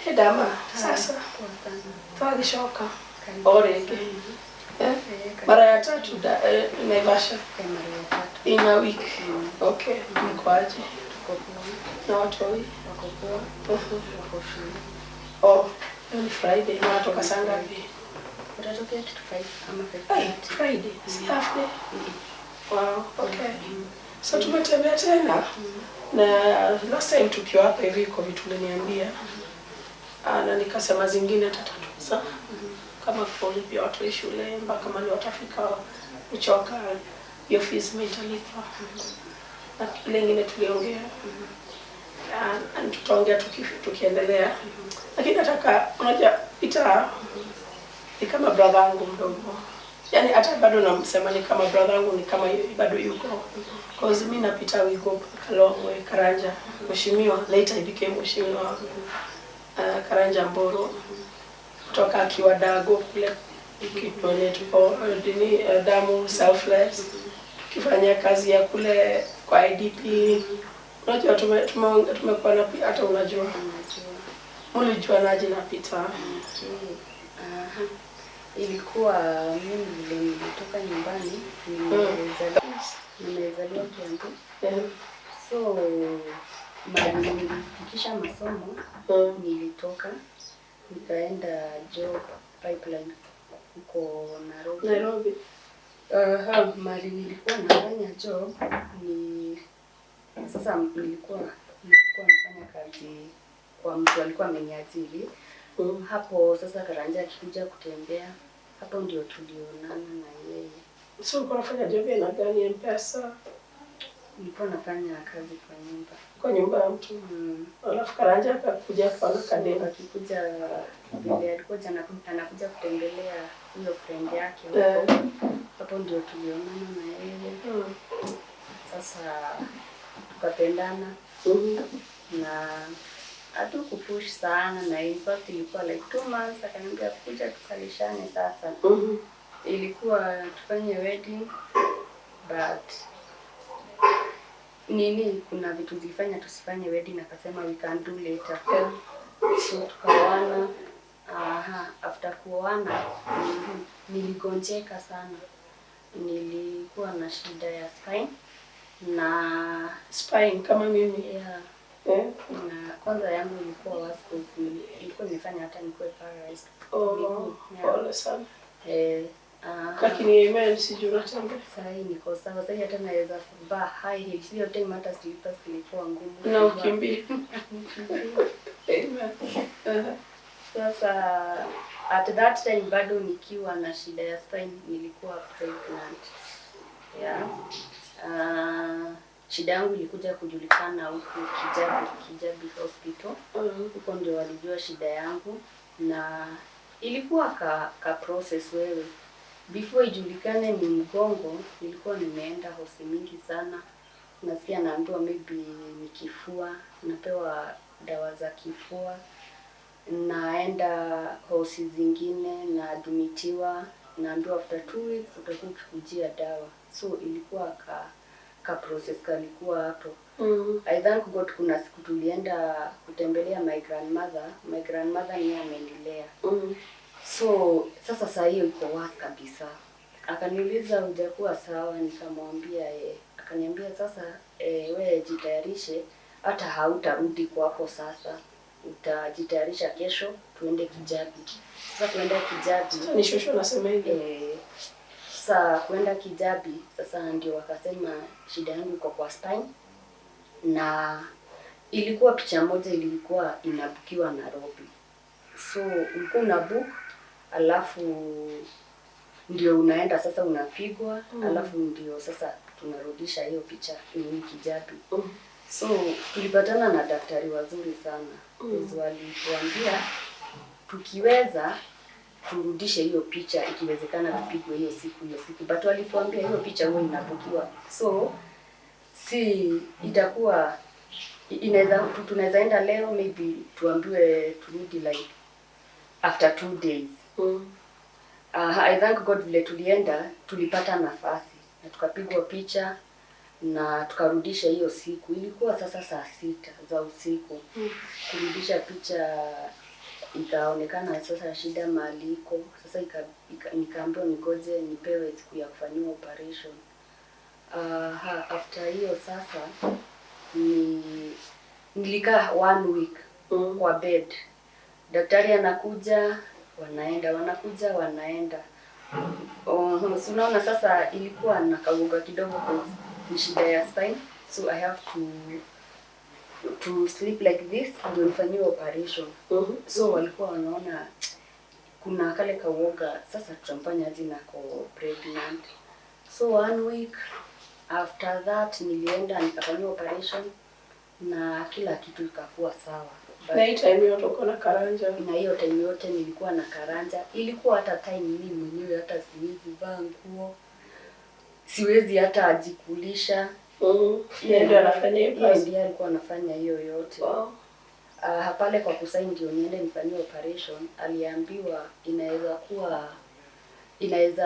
Hedama sasa. Tawagi shoka. Orege. Mara ya tatu Naivasha. Ina wiki. Okay, mkoaje? Na watu wawili wako poa. Wako shule. Oh, ni Friday. Na watoka saa ngapi? Watatokea kitu 5 ama 5. Friday. Si half day. Wow, okay. So tumetembea tena. Na last time tukiwa hapa hivi kwa vitu uliniambia. Na nikasema zingine tatatuza. Kama kulipia watu shule mpaka mali watafika uchoka hiyo fees italipa. Na kile kingine tuliongea. Tutaongea tukiendelea. Lakini nataka unajua Peter ni kama brother wangu mdogo. Yaani hata bado namsema ni kama brother wangu, ni kama bado yuko. Cause mimi na Peter we go Kalongwe, Karanja, mheshimiwa, later he became mheshimiwa Karanja Mburu'S. Kutoka akiwa dago kule kitone tuko damu selfless. Kifanya kazi ya kule kwa IDP. Unajua tumekuwa na hata unajua. Mlijua naje na Peter? Ilikuwa mimi vile nilitoka nyumbani, nimezaliwa Kiambu. So mali nilifikisha masomo, nilitoka nikaenda job pipeline huko Nairobi. Mali nilikuwa nafanya job ni sasa nilikuwa nafanya kazi kwa mtu alikuwa ameniajiri. Hapo sasa Karanja akikuja kutembea, hapo ndio tulionana na yeye. So ulikuwa unafanya job ya gani? M-Pesa? Nilikuwa nafanya kazi kwa nyumba. Kwa nyumba ya mtu. Alafu Karanja akakuja kwa kadema, akikuja vile alikuwa anakuja kutembelea hiyo friend yake. Hapo ndio tulionana na yeye. Sasa tukapendana. Na hatukupush sana, na in fact ilikuwa like 2 months akaniambia kuja tukalishane sasa. Ilikuwa tufanye wedding but kuna vitu zilifanya tusifanye wedding, akasema we can do later. So tukaoana. After kuoana niligonjeka sana. Nilikuwa na shida ya spine kama mimi. Na kwanza yangu ilikuwa wasco, ilikuwa imefanya hata nikuwe paralyzed. Pole sana. Lakini amen sijui unatembea. Sasa niko sawa. Sasa hata naweza kuvaa high heels. Hiyo time hata slippers ilikuwa ngumu. Na ukimbia. Sasa at that time bado nikiwa na shida ya spine, nilikuwa pregnant. Shida yangu ilikuja kujulikana huko Kijabi hospital. Huko ndio walijua shida yangu, na ilikuwa ka process wewe. Before ijulikane ni mgongo, nilikuwa nimeenda hosi mingi sana. Nasikia naambiwa maybe ni kifua, napewa dawa za kifua. Naenda hosi zingine na admitiwa, naambiwa after 2 weeks utakuwa ukikujia dawa. So ilikuwa ka process kalikuwa hapo. I thank God kuna siku tulienda kutembelea my grandmother. My grandmother ni amenilea. So sasa saa hiyo iko wapi kabisa. Akaniuliza hujakuwa sawa, nikamwambia akaniambia sasa wewe jitayarishe, hata hautarudi kwako sasa. Utajitayarisha kesho tuende Kijabi. Sasa tuenda Kijabi. Ni shosho nasema hivi. Sasa kwenda Kijabi, sasa ndio wakasema shida yangu iko kwa spine, na ilikuwa picha moja ilikuwa inabukiwa Nairobi. So ulikuwa una book, alafu ndio unaenda sasa unapigwa, alafu ndio sasa tunarudisha hiyo picha ni Kijabi. So tulipatana na daktari wazuri sana. Walituambia tukiweza turudishe hiyo picha, ikiwezekana tupigwe hiyo siku. But walituambia hiyo picha huwa inabukiwa. So itakuwa tunaweza enda leo, maybe tuambiwe turudi like after 2 days. I thank God vile tulienda tulipata nafasi na tukapigwa picha na tukarudisha hiyo siku. Ilikuwa sasa saa 6 za usiku. Kurudisha picha ikaonekana sasa shida mahali iko. Sasa nikaambiwa nigoje nipewe siku ya kufanyiwa operation. After hiyo sasa nilikaa 1 week kwa bed. Daktari anakuja, wanaenda, wanakuja, wanaenda. So unaona sasa ilikuwa nakauga kidogo kwa shida ya spine. So I have to sleep like this ndio nifanyiwe operation. So walikuwa wanaona kuna kale kauoga, sasa tutamfanya aje na ko pregnant. So 1 week after that nilienda nikafanyiwa operation na kila kitu ikakuwa sawa. Na hiyo time yote uko na Karanja? Na hiyo time yote nilikuwa na Karanja. Ilikuwa hata time mimi mwenyewe hata siwezi vaa nguo, siwezi hata ajikulisha. Yeye ndio anafanya hiyo kazi? Ndiye alikuwa anafanya hiyo yote. Wow. Pale kwa kusaini ndio niende nifanywe operation, aliambiwa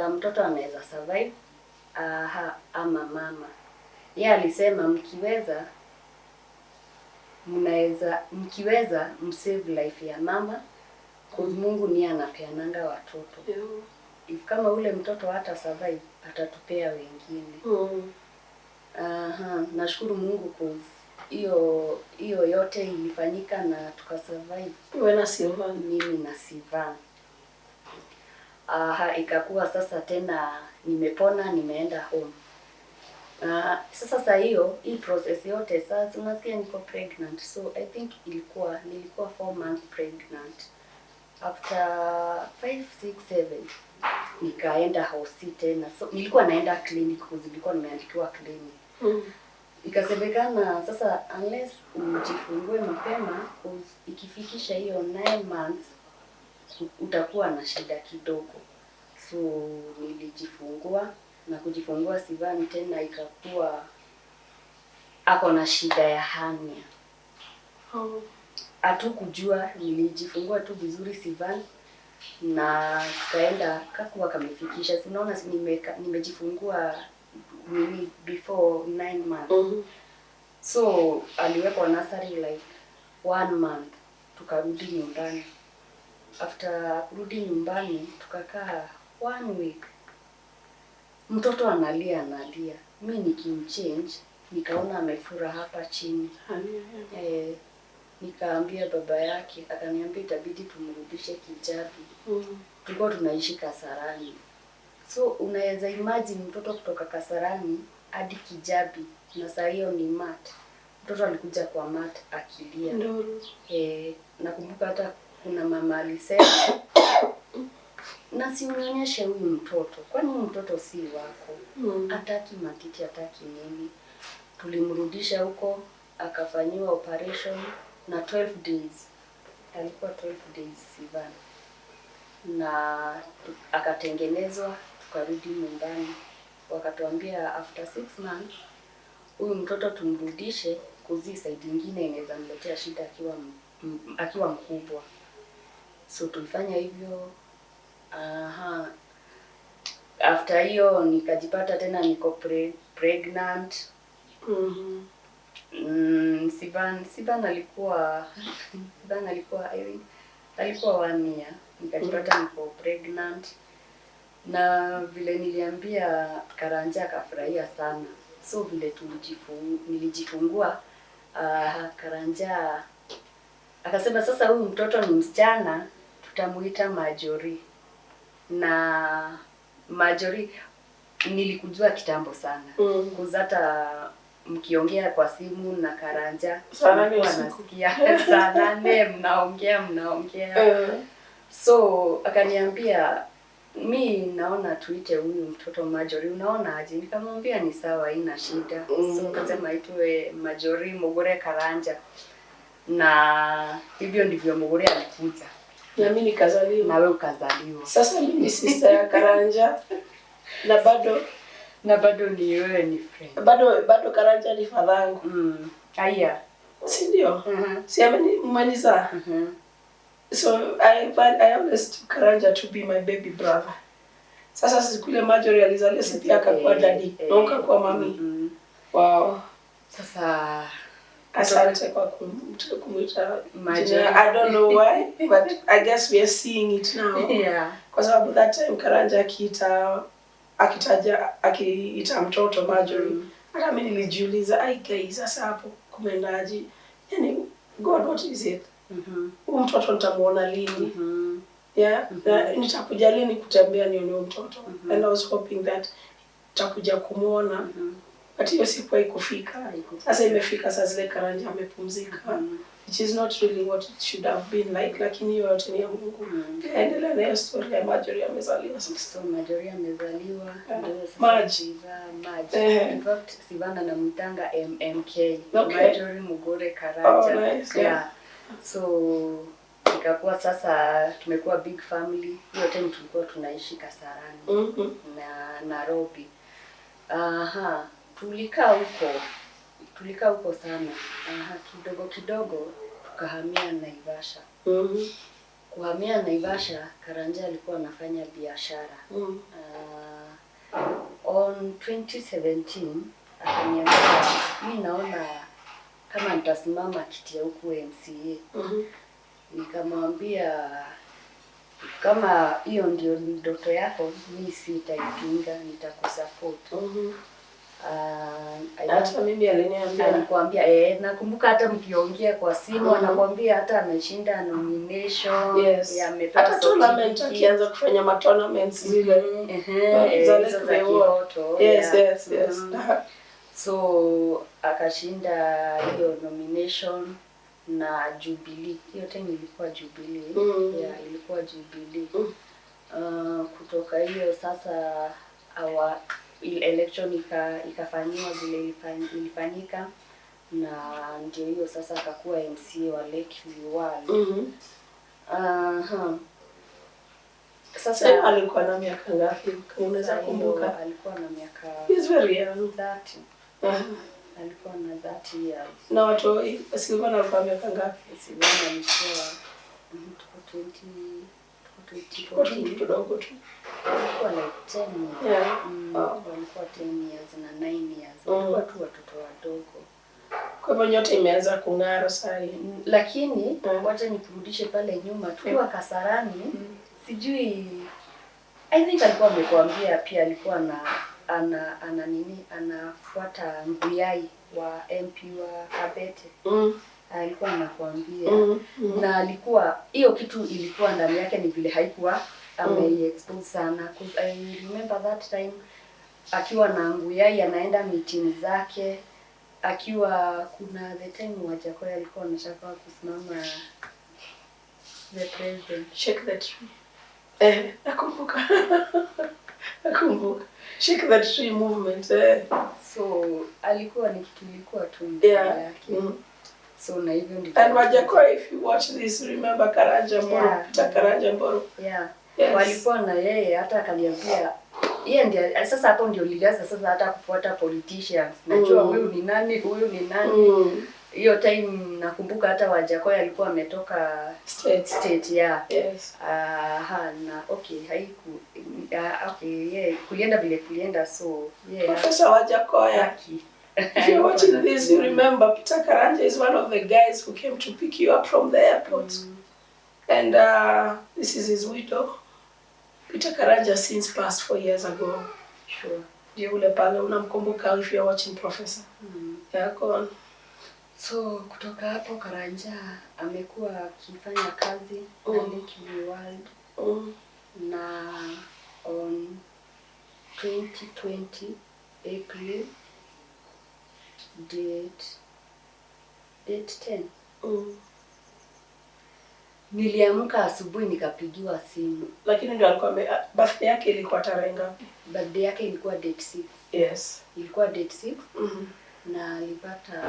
mtoto anaweza survive ama mama. Yeye alisema mkiweza msave life ya mama, kwa Mungu ndiye anapeananga watoto. If kama ule mtoto hata survive atatupea wengine. Nashukuru Mungu kwa hiyo yote ilifanyika na tukasurvive. Wewe na Sivan? Mimi na Sivan. Ikakuwa sasa tena nimepona, nimeenda home. Sasa hii process yote sasa unasikia niko pregnant. So I think nilikuwa 4 months pregnant. After 5, 6, 7 nikaenda hospitali tena. So nilikuwa naenda clinic kwa nilikuwa nimeandikiwa clinic. Ikasemekana sasa unless ujifungue mapema, ikifikisha hiyo 9 months utakuwa na shida kidogo. So nilijifungua na kujifungua Sivan tena ikakuwa ako na shida ya hernia. Hatukujua, nilijifungua tu vizuri Sivan na kaenda kakuwa kamefikisha. Unaona nimejifungua before 9 months. So aliwekwa nursery like 1 month, tukarudi nyumbani. After kurudi nyumbani tukakaa 1 week. Mtoto analia. Mimi nikimchange nikaona amefura hapa chini. Nikaambia baba yake, akaniambia itabidi tumrudishe Kijabi. Tulikuwa tunaishi Kasarani. So unaweza imagine mtoto kutoka Kasarani hadi Kijabi na saa hiyo ni mat. Mtoto alikuja kwa mat akilia. Nakumbuka hata kuna mama alisema na siunyonyeshe huyu mtoto, kwani huyu mtoto si wako. Hataki matiti, hataki nini. Tulimrudisha huko akafanyiwa operation na 12 days. Alikuwa 12 days Sivan. Na akatengenezwa, tukarudi nyumbani. Wakatuambia after 6 months huyu mtoto tumrudishe kuzi side nyingine inaweza mletea shida akiwa mkubwa. So tulifanya hivyo. After hiyo nikajipata tena niko pregnant. Sivan alikuwa 1 year. Nikajipata niko pregnant. Na vile niliambia Karanja akafurahia sana. So vile nilijifungua, Karanja akasema sasa huyu mtoto ni msichana, tutamuita Majori. Na Majori nilikujua kitambo sana. Kuzata mkiongea kwa simu na Karanja sana nasikia sana mnaongea. So akaniambia mi naona tuite huyu mtoto Majori, unaona aje? Nikamwambia ni sawa, haina shida. So akasema itwe Majori Mugure Karanja. Na hivyo ndivyo Mugure alikuja. Na mimi nikazaliwa. Na wewe ukazaliwa. Sasa mimi ni sister ya Karanja. Na bado ni wewe ni friend. Bado Karanja ni fadhangu. Aya. Si ndio? Si ameniza. So I always took Karanja to be my baby brother. Sasa sikule Majori alizalia pia akakuwa daddy. Na ukakuwa mami. Wow. Sasa Asante kwa kumuita jina. I don't know why, but I guess we are seeing it now. Yeah. Kwa sababu that time Karanja akiita mtoto Marjorie. Hata mimi nilijiuliza, ai guys, sasa hapo kumendaje? Yani, God, what is it? Huyu mtoto nitamuona lini? Yeah, nitakuja lini kutembea nione huyu mtoto? And I was hoping that nitakuja kumuona. But hiyo siku haikufika. Sasa imefika saa zile Karanja amepumzika. Which is not really what it should have been like, lakini hiyo yote ni ya Mungu. Endelea na hiyo story ya Marjorie amezaliwa sasa. So Marjorie amezaliwa ndio sasa Marge. In fact Sivana na mtanga MMK. Okay. Marjorie Mugore Karanja. Oh, nice. Yeah. So ikakuwa sasa tumekuwa big family. Hiyo time tulikuwa tunaishi Kasarani na Nairobi. Tulikaa huko sana. Kidogo tukahamia Naivasha. Kuhamia Naivasha, Karanja alikuwa anafanya biashara. On 2017 akaniambia mimi naona kama nitasimama kiti ya huku MCA. Nikamwambia kama hiyo ndio ndoto yako, mimi sitaipinga, nitakusupport. Hata mimi aliniambia nakumbuka hata mkiongea kwa simu anakuambia hata ameshinda nomination. Yes. Amepewa tournament akianza kufanya ma tournaments zile za Kyoto. Yes. So akashinda hiyo nomination na Jubilee. Hiyo time ilikuwa Jubilee. Ilikuwa Jubilee. Kutoka hiyo sasa election ikafanywa vile ilifanyika na ndio hiyo sasa akakuwa MCA wa Lakeview World. Sasa alikuwa na miaka ngapi? Unaweza kumbuka? Alikuwa na miaka He's very young. 30. Alikuwa na 30 years. Na watu Silvana alikuwa miaka ngapi? Silvana alikuwa 20 kidogo tu. Alikuwa like 10 years. Alikuwa 10 years na 9 years. Walikuwa tu watoto wadogo. Kwa hivyo nyote imeanza kung'ara sasa. Lakini wacha nikurudishe pale nyuma tukiwa Kasarani. Sijui I think alikuwa amekwambia pia alikuwa anafuata Mbuyai wa MP wa Kabete. Alikuwa anakuambia na alikuwa hiyo kitu ilikuwa ndani yake ni vile haikuwa ame-expose sana. I remember that time akiwa na Mbuyai anaenda meeting zake akiwa kuna the time Wajakoya alikuwa anataka kusimama the president. Shake the tree. Nakumbuka. Shake the tree movement. So alikuwa ni kitu ilikuwa tu yake. So na hivyo ndivyo. And Wajakoya, if you watch this, remember Karanja Mburu, Karanja Mburu. Yes. Walikuwa na yeye hata akaniambia yeye ndiye sasa hapo ndio lilianza sasa hata kufuata politicians. Najua huyu ni nani. Hiyo time nakumbuka hata Wajakoya alikuwa ametoka state Yes. Na kulienda vile kulienda so Professor Wajakoya. If you're watching this, you remember Peter Karanja is one of the guys who came to pick you up from the airport. And this is his widow. Peter Karanja since passed 4 years ago. Sure. Yule pale unamkumbuka if you're watching Professor. Go on. So kutoka hapo Karanja amekuwa akifanya kazi na Lakeview World. Na on 2020 April date 10. Niliamka asubuhi nikapigiwa simu. Lakini ndio alikuwa birthday yake ilikuwa tarehe ngapi? Birthday yake ilikuwa date 6. Yes. Ilikuwa date 6. Na alipata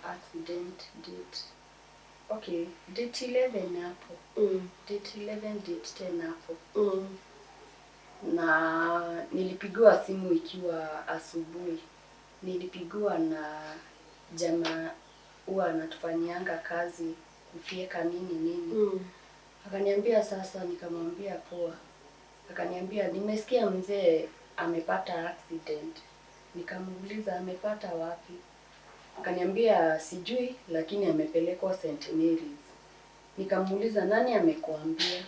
accident date. Okay, date 11 hapo. Date 11, date 10 hapo. Na nilipigiwa simu ikiwa asubuhi. Nilipigiwa na jamaa huwa anatufanyanga kazi kufieka nini. Akaniambia sasa, nikamwambia poa. Akaniambia nimesikia mzee amepata accident. Nikamuuliza amepata wapi? Akaniambia sijui lakini amepelekwa St. Mary's. Nikamuuliza nani amekuambia?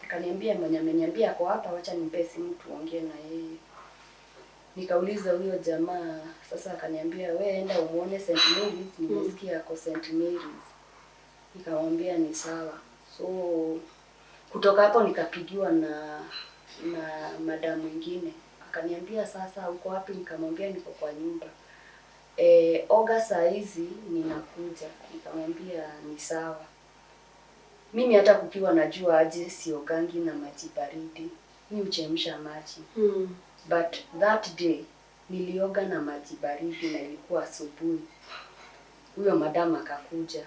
Akaniambia mwenye ameniambia ako hapa, acha nimpe simu tuongee na yeye. Nikauliza huyo jamaa, sasa akaniambia wewe enda uone St. Mary's, nimesikia ako St. Mary's. Nikamwambia ni sawa. So kutoka hapo nikapigiwa na madam mwingine. Akaniambia sasa uko wapi? Nikamwambia niko kwa nyumba. Oga saa hizi ninakuja. Nikamwambia ni sawa. Mimi hata kukiwa najua aje siogangi na maji baridi. Mimi huchemsha maji. But that day nilioga na maji baridi na ilikuwa asubuhi. Huyo madam akakuja.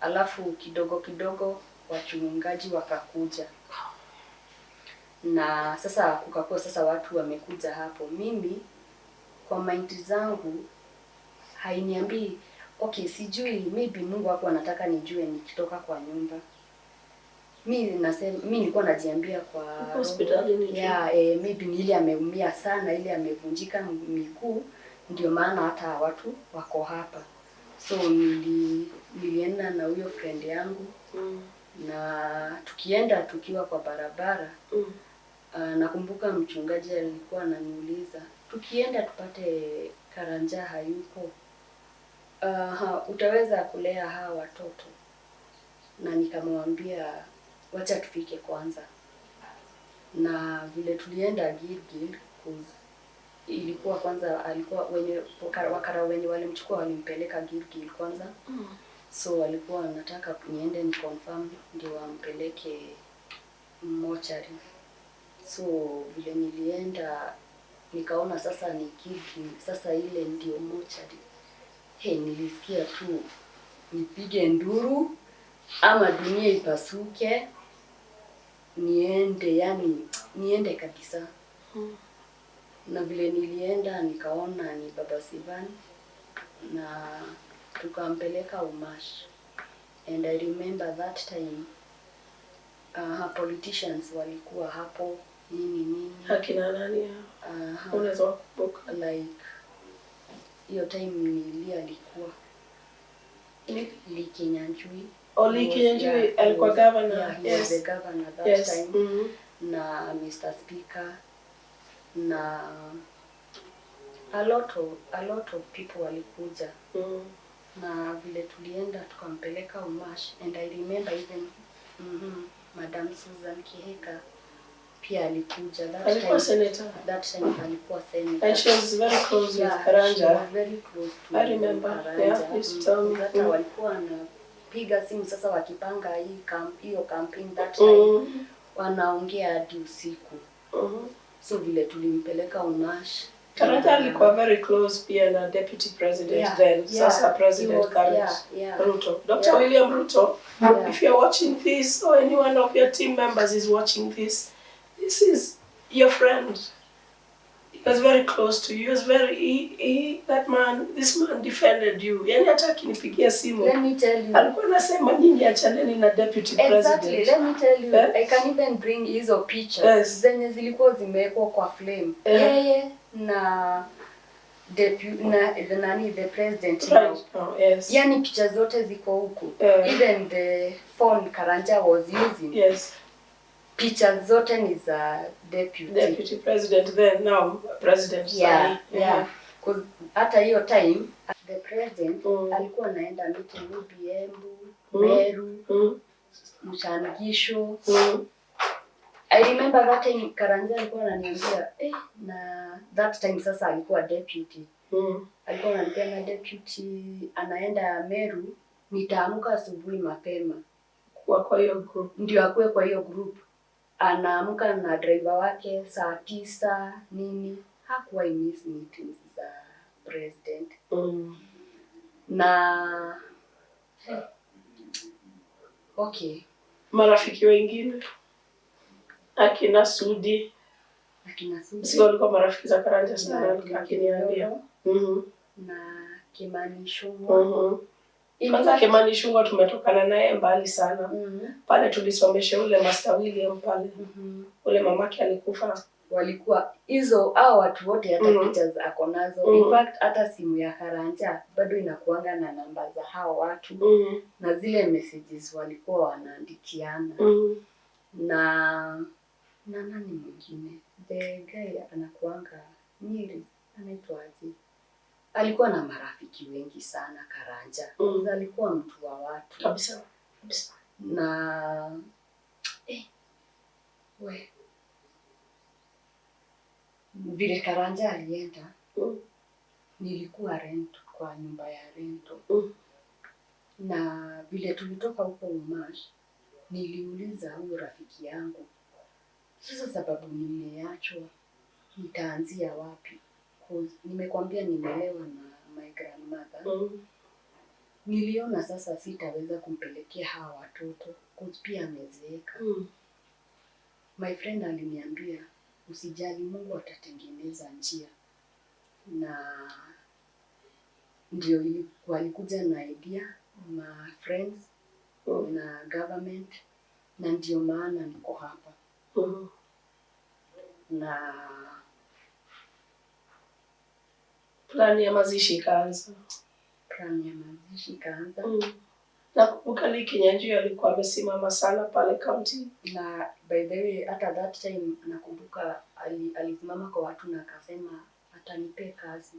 Alafu kidogo wachungaji wakakuja. Na sasa kukakuwa sasa watu wamekuja hapo. Mimi kwa mind zangu hainiambii okay, sijui maybe Mungu wako anataka nijue nikitoka kwa nyumba. Mimi nilikuwa najiambia kwa hospitali maybe ni ile ameumia sana, ile amevunjika miguu, ndio maana hata watu wako hapa. So nilienda na huyo friend yangu na tukienda tukiwa kwa barabara. Nakumbuka mchungaji alikuwa ananiuliza, tukienda tupate Karanja hayupo, utaweza kulea hawa watoto? Na nikamwambia wacha tufike kwanza. Na vile tulienda Gilgil, ilikuwa kwanza alikuwa wakara wenye walimchukua walimpeleka Gilgil kwanza. So walikuwa wanataka niende ni confirm ndio wampeleke mochari. So vile nilienda nikaona sasa ni Gilgil, sasa ile ndio mochari. Nilisikia tu nipige nduru ama dunia ipasuke niende, yani niende kabisa. Na vile nilienda nikaona ni Baba Sivan na tukampeleka Umash. And I remember that time politicians walikuwa hapo nini. Akina nani? Unaweza kukumbuka? Like hiyo time nilia alikuwa Likinyanjui. Likinyanjui alikuwa governor. He was the governor that time. Na Mr. Speaker na a lot of people walikuja. Na vile tulienda tukampeleka Umash. And I remember even Madam Susan Kihika pia alikuja alikuwa senator. That time alikuwa senator. And she was very close with Karanja. She was very close to I remember. Karanja. Used to tell me. Hata walikuwa wanapiga simu sasa wakipanga hiyo campaign that time. Wanaongea hadi usiku. So vile tulimpeleka Umash. Karanja alikuwa very close pia na deputy president then. Sasa president Karanja. Ruto. Dr. William Ruto. If you're watching this or any one of your team members is watching this, this is your friend. He was very close to you. He was very this man defended you. Yani hata akinipigia simu. Let me tell you. Alikuwa anasema nyinyi achaneni na deputy president. Exactly. Let me tell you. I can even bring hizo pictures. Zenye zilikuwa zimewekwa kwa flame. Yeye na the president now. Yani picha zote ziko huku. Even the phone Karanja was using. Picha zote ni za deputy president then, now president. Because hata hiyo time the president alikuwa anaenda meeting Embu, Meru, Mshangisho. I remember that time Karanja alikuwa ananiambia na that time sasa alikuwa deputy. Alikuwa ananiambia na deputy anaenda Meru, nitaamka asubuhi mapema kwa hiyo group. Ndio akue kwa hiyo group. Anaamka na driver wake saa 9 nini. Hakuwa miss meetings za president. Na okay, marafiki wengine akina Sudi. Sio walikuwa marafiki za Karanja sana, akiniambia. Na Kimani Shungwa. Kwanza Kimani Shungwa tumetokana naye mbali sana. Pale tulisomesha ule Master William pale. Ule mamake alikufa walikuwa hizo hao watu wote hata pictures ako nazo. In fact hata simu ya Karanja bado inakuanga na namba za hao watu na zile messages walikuwa wanaandikiana. Na nani mwingine, the guy anakuanga Nyeri, anaitwa aje, alikuwa na marafiki wengi sana Karanja. Alikuwa mtu wa watu kabisa. Na vile Karanja alienda, nilikuwa rent kwa nyumba ya rento. Na vile tulitoka huko Umash, niliuliza huyo rafiki yangu, sasa sababu nimeachwa nitaanzia wapi? Nimekwambia nimelewa na my grandmother. Niliona sasa sitaweza kumpelekea hawa watoto cause pia amezeeka. My friend aliniambia usijali, Mungu atatengeneza njia. Na ndio walikuja na idea na friends na government, na ndio maana niko hapa. Na plani ya mazishi ikaanza. Na Lee Kinyanjui alikuwa amesimama sana pale county. Na by the way hata that time nakumbuka alisimama kwa watu na akasema atanipe kazi.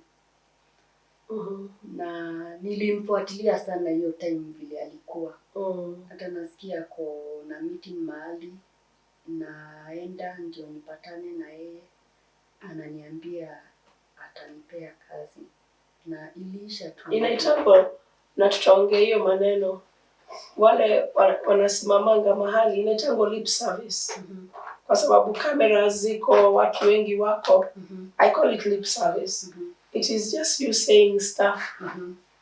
Na nilimfuatilia sana hiyo time vile alikuwa. Hata nasikia na meeting mahali, naenda ndio nipatane na yeye, ananiambia atanipea kazi. Na iliisha tu. Inaitangwa, na tutaongea hiyo maneno, wale wanasimamanga mahali inaitangwa lip service. Kwa sababu kamera ziko, watu wengi wako. I call it lip service. It is just you saying stuff,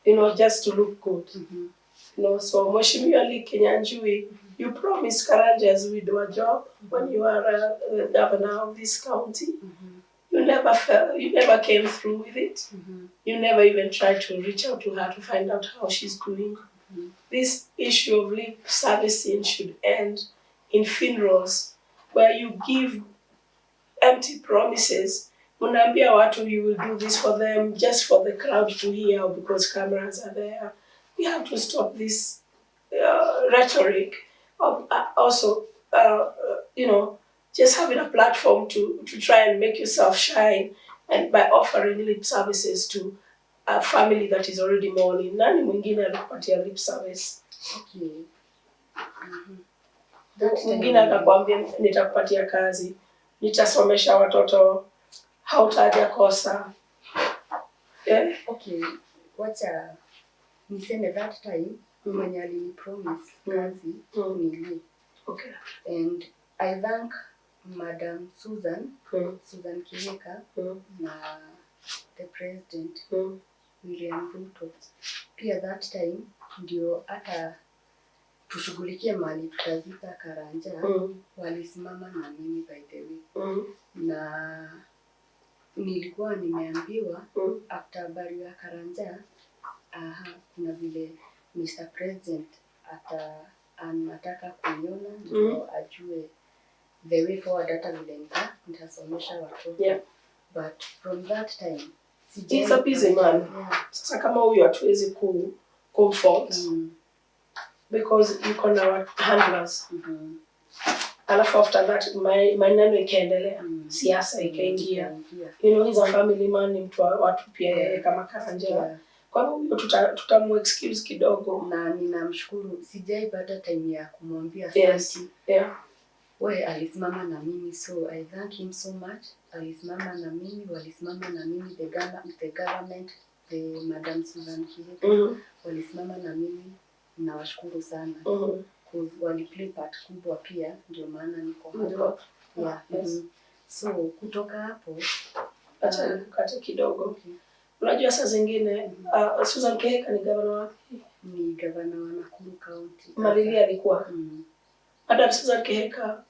you know, just to look good. You know, so Mheshimiwa Lee Kinyanjui, you promised Karanja's widow a job when you are the governor of this county. You never came through with it. You never even tried to reach out to her to find out how she's doing. This issue of lip servicing should end in funerals, where you give empty promises. Unaambia watu you will do this for them just for the crowd to hear or because cameras are there. We have to stop this rhetoric of also, you know, just having a platform to try and make yourself shine, and by offering lip services to a family that is already mourning. Nani mwingine alikupatia lip service? Mwingine akakwambia nitakupatia kazi, nitasomesha watoto, hautajakosa. Wacha niseme that time mwenye alinipromise kazi ni and I thank Madam Susan Kihika na the president William Ruto. Pia that time ndio hata tushughulikie mali tutazika Karanja, walisimama na mimi by the way. Na nilikuwa nimeambiwa after habari ya Karanja, kuna vile Mr. President anataka kuniona ndio ajue the way forward, hata vile nitasomesha watoto. But from that time he's a busy man. Sasa kama huyu hatuwezi comfort because yuko na handlers. Alafu after that maneno ikaendelea, siasa ikaingia. You know, he's a family man, ni mtu wa watu pia yeye kama Karanja. Kwa hivyo tutamu excuse kidogo. Na ninamshukuru, sijaipata time ya kumwambia asante. Wewe alisimama na mimi, so I thank him so much. Alisimama na mimi, walisimama na mimi, the government, the Madam Susan Kihika, walisimama na mimi, nawashukuru sana. Waliplay part kubwa pia, ndio maana niko hapa. So kutoka hapo, acha nikukate kidogo. Unajua saa zingine Susan Kihika ni governor wapi? Ni governor wa Nakuru County. Marili alikuwa. Madam Susan Kihika,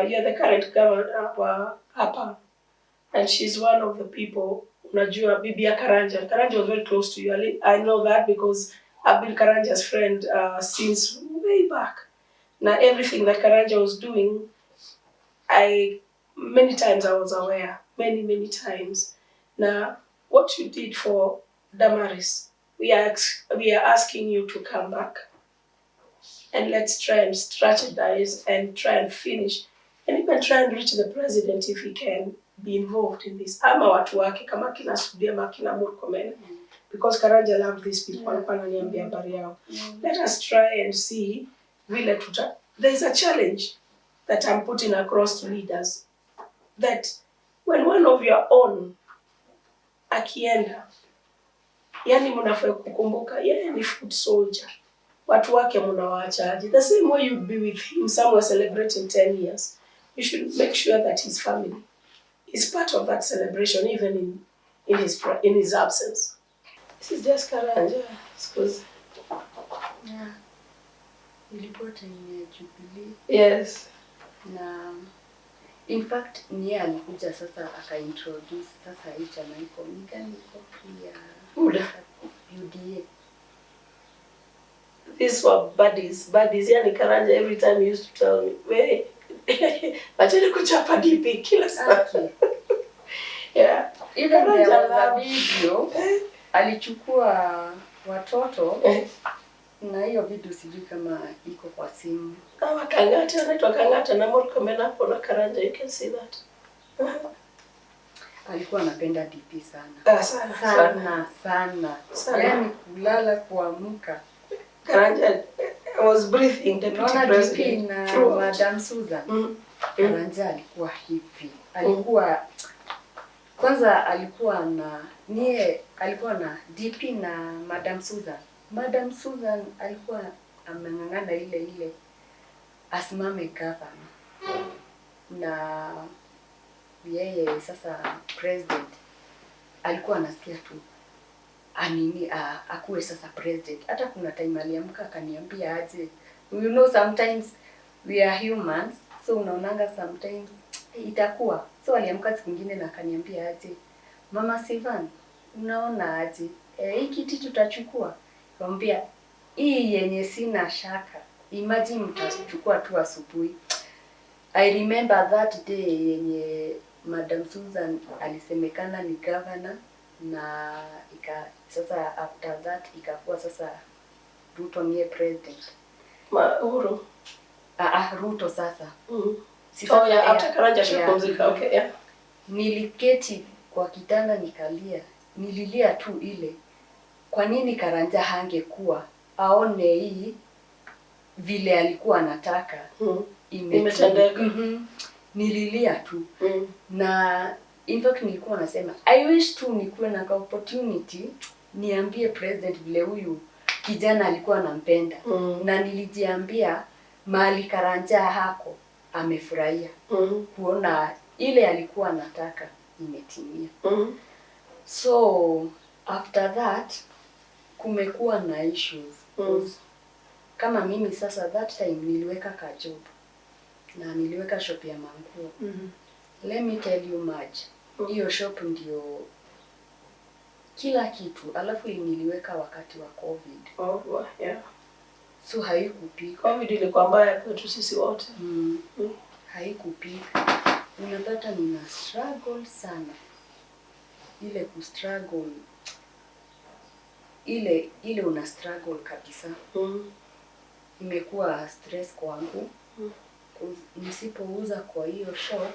you're the current governor wa hapa, and she's one of the people, unajua bibi ya Karanja. Karanja was very close to you. I know that because I've been Karanja's friend since way back. Now everything that Karanja was doing, I many times I was aware, many times. Now, what you did for Damaris, we are asking you to come back and let's try and strategize and try and finish and even try and reach the president if he can be involved in this. Ama watu wake kama kina Sudia ama kina Murkomen, because Karanja loved these people. Alikuwa ananiambia habari yao. Let us try and see vile there is a challenge that I'm putting across to leaders, that when one of your own akienda, yani mnafaa kukumbuka yeye ni foot soldier. Watu wake mnawaachaje? The same way you'd be with him somewhere celebrating 10 years. You should make sure that his family is part of that celebration, even in his absence. This is just Karanja. Excuse. Yeah. Ilikuwa time ya Jubilee. Yes. Na in fact niye alikuja sasa akaintroduce sasa hii chama iko mechanical pia UDA. These were buddies. Yani Karanja every time he used to tell me, "Wait, acheni kuchapa DP kila saa." Yeah. Even there was a video alichukua watoto na hiyo video sijui kama iko kwa simu. Kama Kangata, anaitwa Kangata na Murkomen hapo na Karanja, you can see that. Alikuwa anapenda DP sana. Sana. Yaani kulala kuamka. Karanja was breathing deputy president. Na Madam Susan. Karanja alikuwa hivi. Alikuwa kwanza alikuwa na DP na Madam Susan. Madam Susan alikuwa ameng'ang'ana ile asimame gavana. Na yeye sasa president alikuwa anasikia tu akuwe sasa president. Hata kuna time aliamka akaniambia aje, you know sometimes we are humans, so unaonanga sometimes itakuwa. So aliamka siku nyingine na akaniambia aje, Mama Sivan, unaona aje hii kiti tutachukua? Nikamwambia hii yenye sina shaka, imagine mtachukua tu asubuhi. I remember that day yenye Madam Susan alisemekana ni governor na sasa after that ikakuwa sasa Ruto niye president. Uhuru. Ruto sasa. After Karanja shapumzika. Okay, yeah. Niliketi kwa kitanda nililia tu ile. Kwa nini Karanja hangekuwa aone hii vile alikuwa anataka imetendeka. Nililia tu. Na in fact nilikuwa nasema I wish tu nikuwe na opportunity niambie president vile huyu kijana alikuwa anampenda. Na nilijiambia mahali Karanja hako amefurahia. Kuona ile alikuwa anataka imetimia. So after that kumekuwa na issues. Kama mimi sasa that time niliweka ka job na niliweka shop ya manguo. Let me tell you much. Hiyo shop ndio kila kitu. Alafu niliweka wakati wa COVID. Yeah. So haikupika. COVID ilikuwa mbaya kwetu sisi wote. Haikupika. Unapata nina struggle sana. Ile kustruggle ile una struggle kabisa. Imekuwa stress kwangu. Nisipouza kwa hiyo shop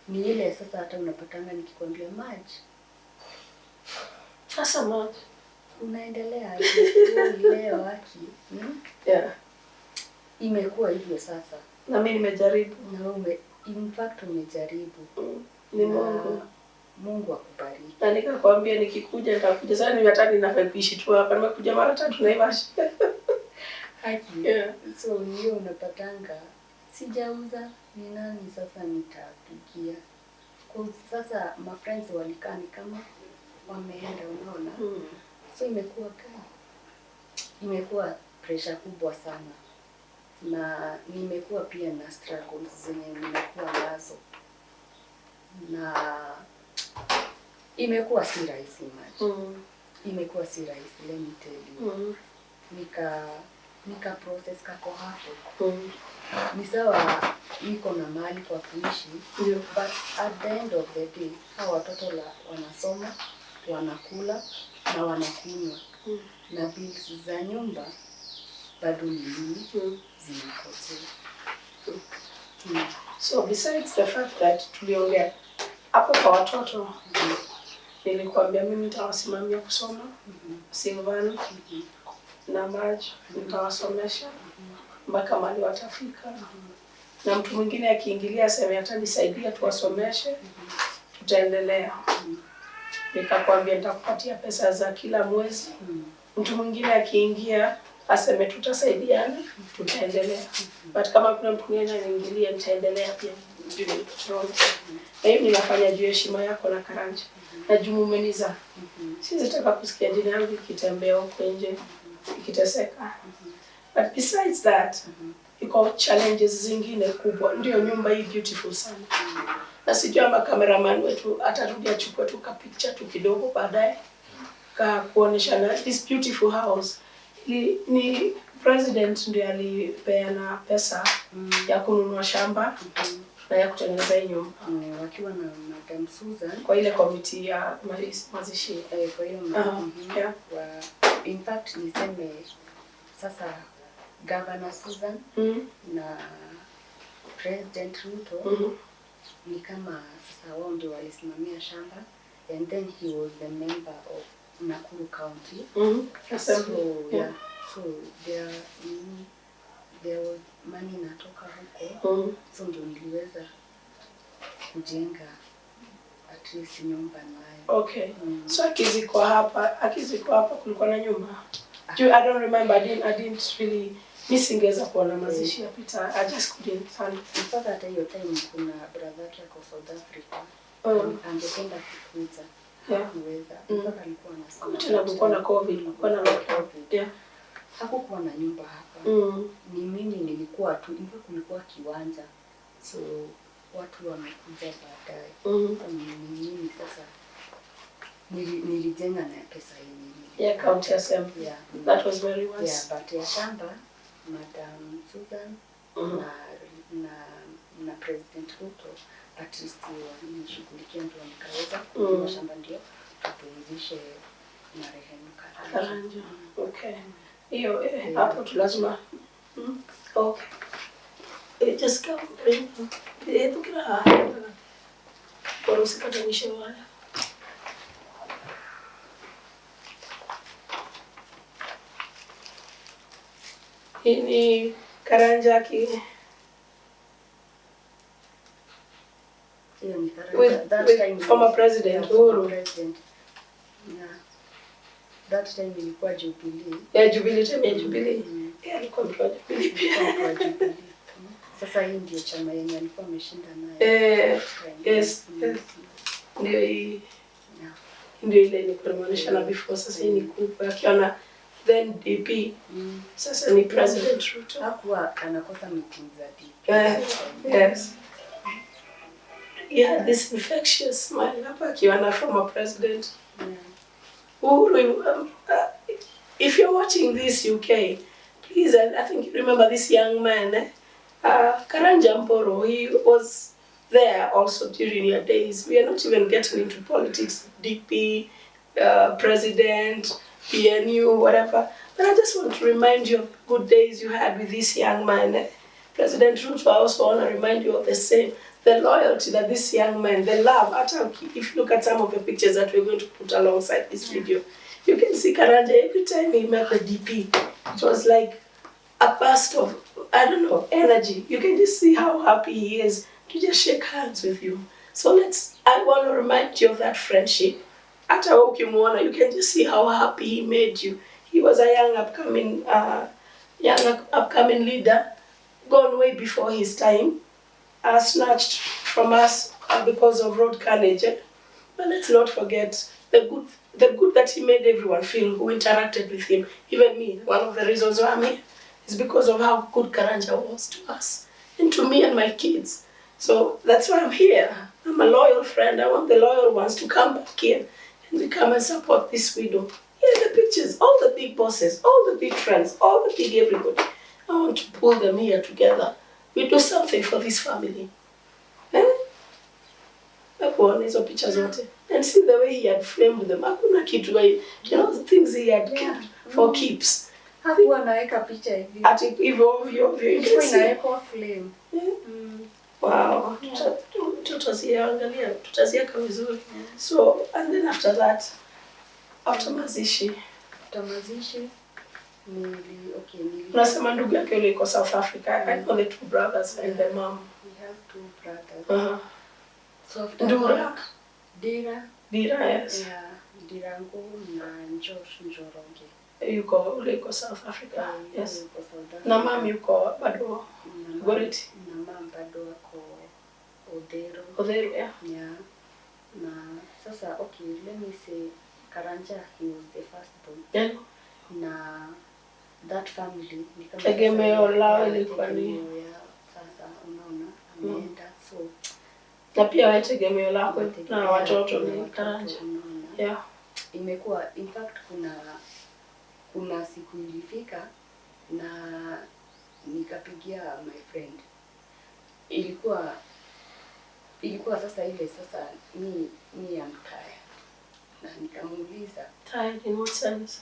ni ile sasa hata unapatanga nikikwambia maji. Sasa maji Unaendelea leo haki. Yeah. Imekuwa hivyo sasa. Na mimi nimejaribu. Na in fact umejaribu. Ni Mungu akubariki. Na nikakwambia nikikuja nitakuja. Sasa nimetaka ninafaa kuishi tu hapa. Nimekuja mara 3 Naivasha. Haki. Yeah. So hiyo unapatanga sijauza ni nani sasa nitapigia. Kwa sasa my friends walikaa ni kama wameenda unaona. So imekuwa pressure kubwa sana. Na nimekuwa pia na struggles zenye nimekuwa nazo. Na imekuwa si rahisi maji. Imekuwa si rahisi, let me tell you. Nika process kako hapo. ni sawa niko na mali kwa kuishi, but at the end of the day hao watoto wanasoma, wanakula na wanakunywa, na bills za nyumba bado ni zinakotea. So besides the fact that tuliongea hapo kwa watoto, nilikwambia mimi nitawasimamia kusoma, Silvan na Marj nitawasomesha mpaka mali watafika, na mtu mwingine akiingilia aseme atanisaidia tuwasomeshe, tutaendelea. Nikakwambia nitakupatia pesa za kila mwezi. Mtu mwingine akiingia aseme tutasaidiana, tutaendelea. But kama kuna mtu mwingine anaingilia nitaendelea pia. Na hiyo ninafanya juu heshima yako na Karanja. Na juu umeniza. Sizitaka kusikia jina yangu ikitembea huko nje, ikiteseka. But besides that, iko challenges zingine kubwa. Ndio nyumba hii beautiful sana. Na sijui ama cameraman wetu atarudi achukue tu ka picture tu kidogo baadaye ka kuonesha na this beautiful house. Ni president ndiye alipeana pesa ya kununua shamba na ya kutengeneza hii nyumba wakiwa na Madam Susan kwa ile committee ya mazishi. Kwa hiyo in fact niseme sasa Governor Susan na President Ruto ni kama sasa wao ndio walisimamia shamba, and then he was the member of Nakuru County. So there was money natoka huko, so ndio niliweza kujenga at least nyumba nayo. Okay. So akizikwa hapa kulikuwa na nyumba. I don't remember, I didn't really nisingeza kuona mazishi ya Peter. I just couldn't stand. Mpaka hata hiyo time kuna brother yake kwa South Africa. Angependa kukuja. Hakuweza. Mpaka alikuwa anasema tena kulikuwa na COVID, kulikuwa na lockdown. Hakukuwa na nyumba hapa. Ni mimi nilikuwa tu, hivyo kulikuwa kiwanja. So watu wamekuja baadaye. Mimi sasa nilijenga na pesa yenyewe. County assembly. That was very wise. But ya shamba Madam Susan na President Ruto at least walinishughulikia ndio nikaweza kununua shamba ndio tupumzishe marehemu Karanja. Okay. Hiyo hapo tu lazima. Okay. Just come. Tukira. Kwa usikatanishe wale. Hii ni Karanja with former president Uhuru. That time ilikuwa Jubilee. Jubilee. Alikuwa Jubilee pia. Sasa hii ndio chama yenye alikuwa ameshinda nayo. Yes. Ndio ile ni promotion na before, sasa hii ni kubwa akiona then DP. Sasa ni President Ruto. Hakuwa anakosa meeting za DP. Yes. Yeah, this infectious smile hapa akiona former president. If you're watching this UK, please, I think you remember this young man, Karanja Mporo. He was there also during your days. We are not even getting into politics, DP, president, PNU, whatever. But I just want to remind you of the good days you had with this young man. President Ruto, I also want to remind you of the loyalty that this young man, the love. If you look at some of the pictures that we're going to put alongside this video, you can see Karanja every time he met the DP. It was like a burst of, I don't know, energy. You can just see how happy he is to just shake hands with you. So I want to remind you of that friendship. Hata ukimuona, you can just see how happy he made you. He was a young upcoming leader, gone way before his time, snatched from us because of road carnage. But let's not forget the good that he made everyone feel who interacted with him. Even me, one of the reasons why I'm here is because of how good Karanja was to us and to me and my kids. So that's why I'm here. I'm a loyal friend. I want the loyal ones to come back here and to come and support this widow. Here are the pictures, all the big bosses, all the big friends, all the big everybody. I want to pull them here together We do something for this family. Eh? Hakuona hizo picha zote. And see the way he had framed them. Hakuna kitu, you know, the things he had kept for keeps. Hakuwa anaweka picha hivi. Ati hivyo ovyo. Ilikuwa inawekwa flame. Wow. Tutaziangalia, tutaziweka vizuri. So, and then after that, after mazishi. Unasema ndugu yake yule yuko South Africa. I know the two brothers and the mom. We have two brothers. So after Dira, yes. Yeah, Dirango na Josh Njoroge. Yuko South Africa. Yes. Na mom yuko bado Goreti. Na mom bado ako Odero, yeah. Yeah. Na sasa okay, let me say Karanja, he was the first born. Yeah. Na that family ni kama tegemeo lao ilikuwa ni sasa unaona ameenda so na pia wewe tegemeo lako na watoto ni Karanja. Yeah. Imekuwa in fact kuna siku ilifika na nikapigia my friend. Ilikuwa sasa ile sasa me am tired. Na nikamuuliza tired in what sense?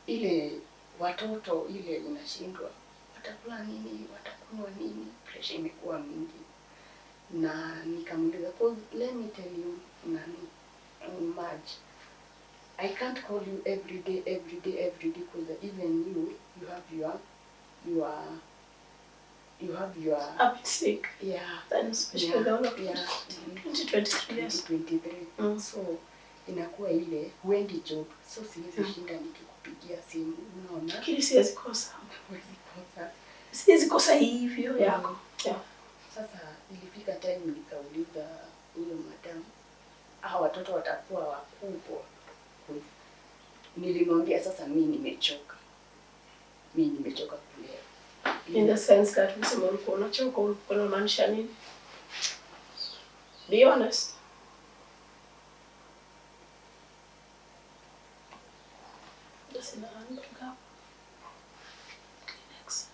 Ile watoto ile unashindwa watakula nini, watakunywa nini, pressure imekuwa mingi. Na nikamuuliza cause let me tell you March, I can't call you every day because even you have your up sick. Yeah. Then especially all of 2023 yes. 2023. So inakuwa ile huendi job. So siwezi shinda nikikupigia simu unaona. Lakini siwezi kosa hivyo yako. Yeah. Sasa ilifika time nikauliza huyo madam, watoto watakuwa wakubwa. Nilimwambia sasa mimi nimechoka kulea. In the sense that msema ulikuwa unachoka, ulikuwa unamaanisha nini? Be honest. Just in the hand to go. Next.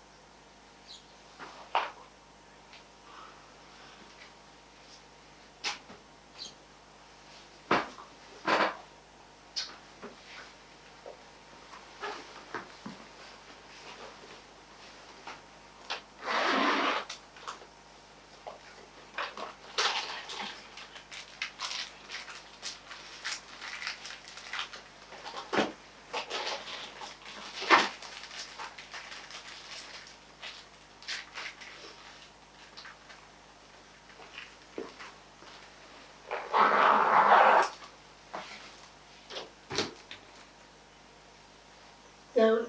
Now,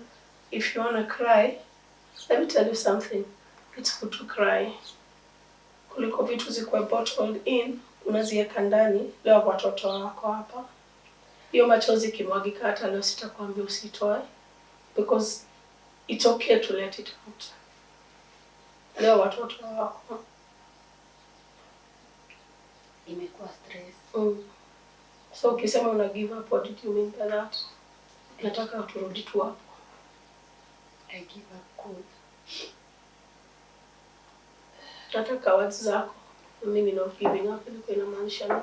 if you want to cry, let me tell you something. It's good to cry. Kuliko vitu zikuwe bottled in, unaziweka ndani, leo watoto wako hapa. Hiyo machozi kimwagika hata leo sitakwambia usitoe. Because it's okay to let it out. Leo watoto wako. Imekuwa stress. So ukisema una give up, what did you mean by that? Nataka turudi tu hapo. I give up cold. Nataka words zako. Mimi not giving up ilikuwa inamaanisha nini?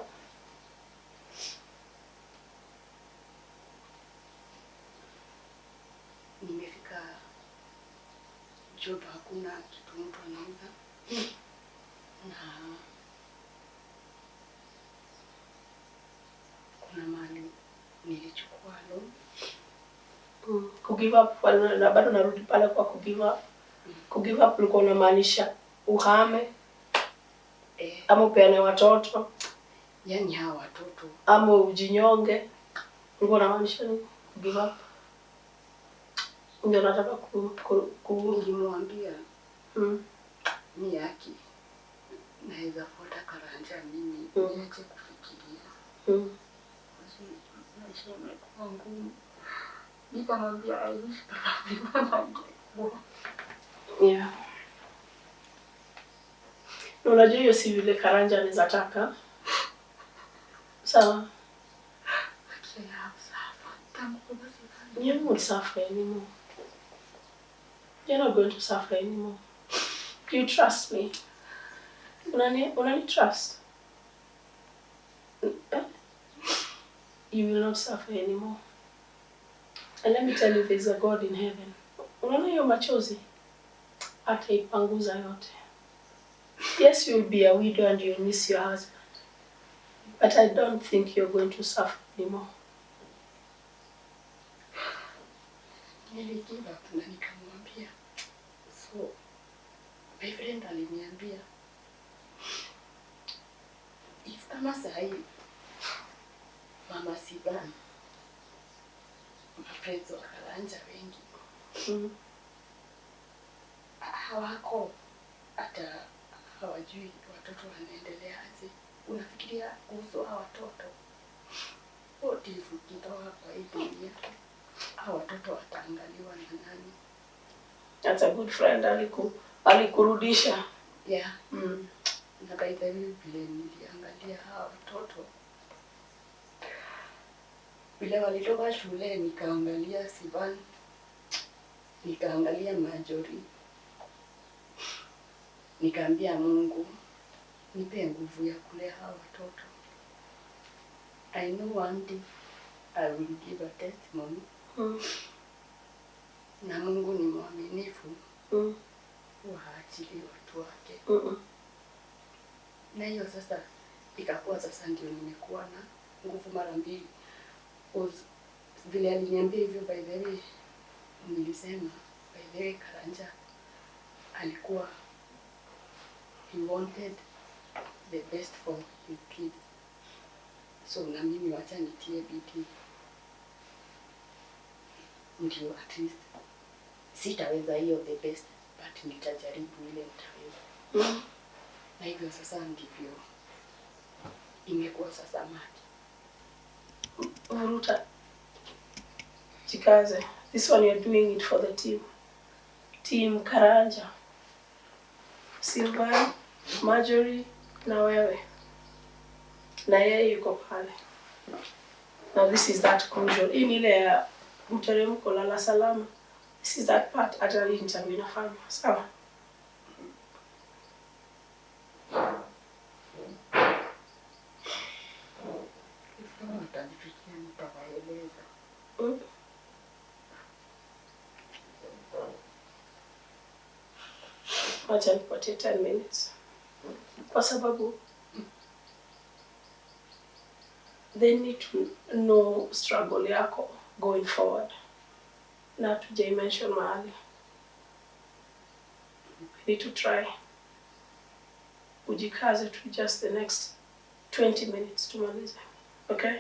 Nimefika job, hakuna kitu mtu anauza. Na kuna mali nilichukua loan. Kugive up, na bado narudi pale kwa kugive up. Kugive up ulikuwa unamaanisha uhame ama upeane watoto, yani hawa watoto ama ujinyonge. Ulikuwa unamaanisha nini? Kugive up. Ndio nataka nilimwambia ni yaki naweza fuata Karanja mimi niache kufikiria. Maisha yamekuwa ngumu. Nikamwambia I wish baba. Yeah. Unajua hiyo si vile Karanja anaweza taka. Sawa. You won't suffer anymore. You're not going to suffer anymore. Do you trust me? Unani trust? You will not suffer anymore. And let me tell you, there's a God in heaven. Unaona hiyo machozi? Ataipanguza yote. Yes, you'll be a widow and you'll miss your husband. But I don't think you're going to suffer anymore. Niligive up na nikamwambia. So, my friend aliniambia, if kama sahi, Mama Sivan, friends wa Karanja wengi, hawako hata hawajui watoto wanaendelea aje. Unafikiria kuhusu hawa watoto? Wote ukitoka kwa hii dunia, hawa watoto wataangaliwa na nani? That's a good friend, alikurudisha. Yeah. Na by the way, vile niliangalia hawa watoto, vile walitoka shule, nikaangalia Sivan, nikaangalia Majori, nikaambia Mungu, nipe nguvu ya kulea hawa watoto. I know one day I will give a testimony. Na Mungu ni mwaminifu. Waachili watu wake. Na hiyo sasa ikakuwa sasa ndio nimekuwa na nguvu mara mbili. Vile aliniambia hivyo, by the way, nilisema by the way Karanja alikuwa, he wanted the best for his kids. So na mimi wacha nitie bidii. Ndio at least sitaweza hiyo the best, but nitajaribu ile nitaweza. Na hivyo sasa ndivyo imekuwa sasa maji. Mburu'S, jikaze. This one you're doing it for the team. Team Karanja, Silver, Marjorie na wewe. Na yeye yuko pale. Now this is that crucial. Hii ni ile ya mteremko lala salama. This is that part hata hii interview inafanywa. Sawa? Wacha nipatie 10 minutes. Kwa sababu they need to know struggle yako going forward. Na tujai mention mahali. We need to try. Ujikaze to just the next 20 minutes tumalize. Okay?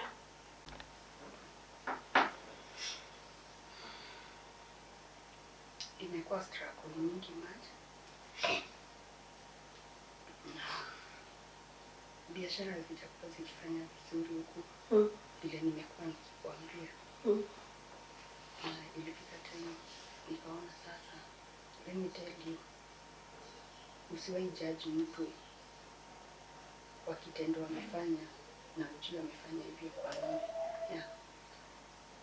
Imekuwa struggle nyingi maji. Biashara zitakuwa zikifanya vizuri huku. Vile nimekuwa nikikwambia. Na ilifika time nikaona sasa, let me tell you, usiwahi judge mtu kwa kitendo amefanya na ujue amefanya hivyo kwa nini. Yeah.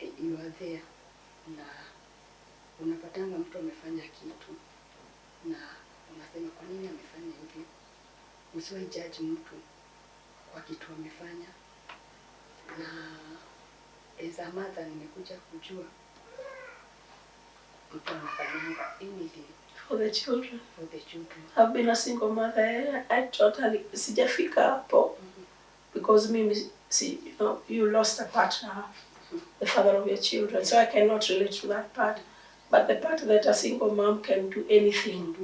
You are there na unapatanga mtu amefanya kitu na unasema kwa nini amefanya hivyo. Usiwahi judge mtu kwa kitu amefanya. Na as a mother nimekuja kujua mtu anafanyanga anything For the children. for the children. I've been a single mother. I totally sijafika hapo because mimi you lost a partner, the father of your children, so I cannot relate to that part. But the part that a single mom can do anything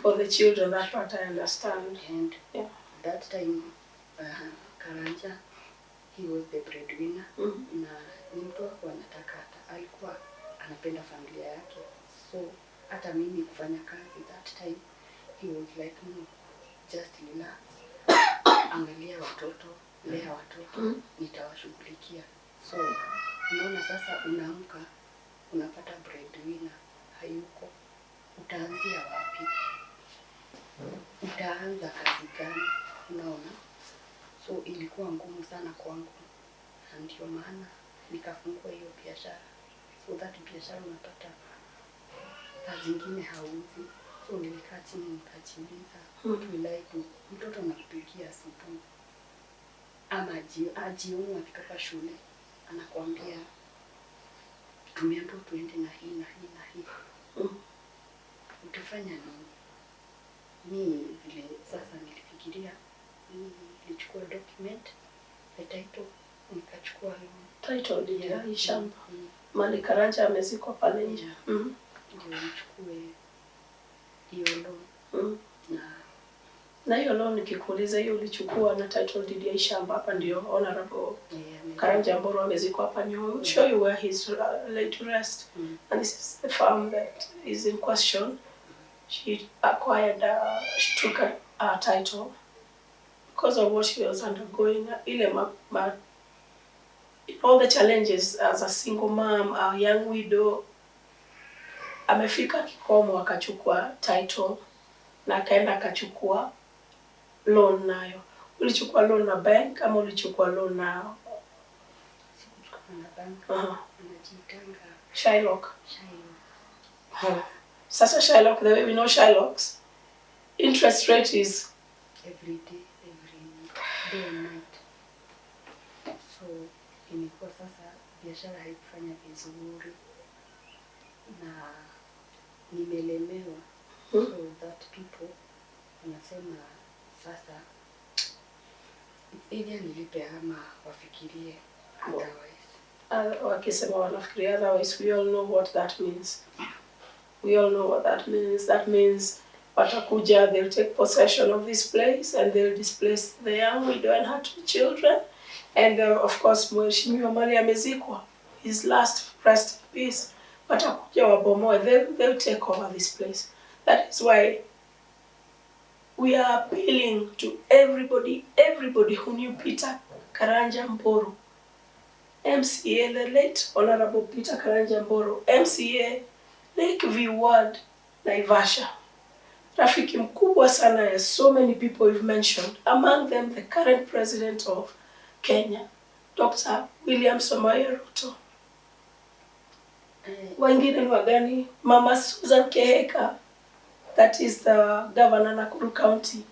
for the children, that part I understand. And yeah, that time Karanja, he was the breadwinner. Na ni mtu wako anataka, alikuwa anapenda familia yake. So hata mimi kufanya kazi that time, he was like, no, just relax. Angalia watoto, lea watoto, nitawashughulikia. So unaona sasa unaamka, unapata breadwinner hayuko. Utaanzia wapi? Utaanza kazi gani? Unaona? So ilikuwa ngumu sana kwangu. Na ndio maana nikafungua hiyo biashara. So that biashara unapata saa zingine hauzi. So nilikaa chini nikajiuliza, what will I do? Mtoto anakupigia asubuhi ama jioni akitoka shule anakuambia tumeambiwa tuende na hii na hii na hii. Utafanya nini? Mimi vile sasa nilifikiria, nilichukua document, the title, nikachukua loan. Title deed ya hii shamba. Mali Karanja amezikwa pale nje. Ndio nichukue hiyo loan. Na hiyo loan nikikuuliza hiyo ulichukua na title deed ya shamba hapa ndio Honorable Karanja Mburu'S amezikwa hapa nyo. I'll show you where he's laid to rest. And this is the farm that is in question. She acquired, she took a title because of what she was undergoing. All the challenges as a single mom, a young widow. Amefika kikomo akachukua title na akaenda akachukua loan nayo. Ulichukua loan na bank ama ulichukua loan na bank? Shylock. Sasa Shylock, the way we know Shylocks, interest rate is every day and night. So imekuwa sasa biashara haikufanya vizuri na nimelemewa. So that people wanasema sasa either nilipe ama wafikirie otherwise. Wakisema wanafikiria otherwise, we all know what that means. We all know what that means. That means watakuja, they'll take possession of this place and they'll displace the young widow and her 2 children. And of course, mheshimiwa mali amezikwa, his last rest in peace. Watakuja wabomoe, they'll take over this place. That is why we are appealing to everybody who knew Peter Karanja Mburu'S, MCA, the late Honorable Peter Karanja Mburu'S, MCA, Lakeview Ward, Naivasha. Rafiki mkubwa sana ya so many people we've mentioned, among them the current president of Kenya, Dr. William Samoei Ruto. Wengine ni wagani? Mama Susan Keheka, that is the governor Nakuru County.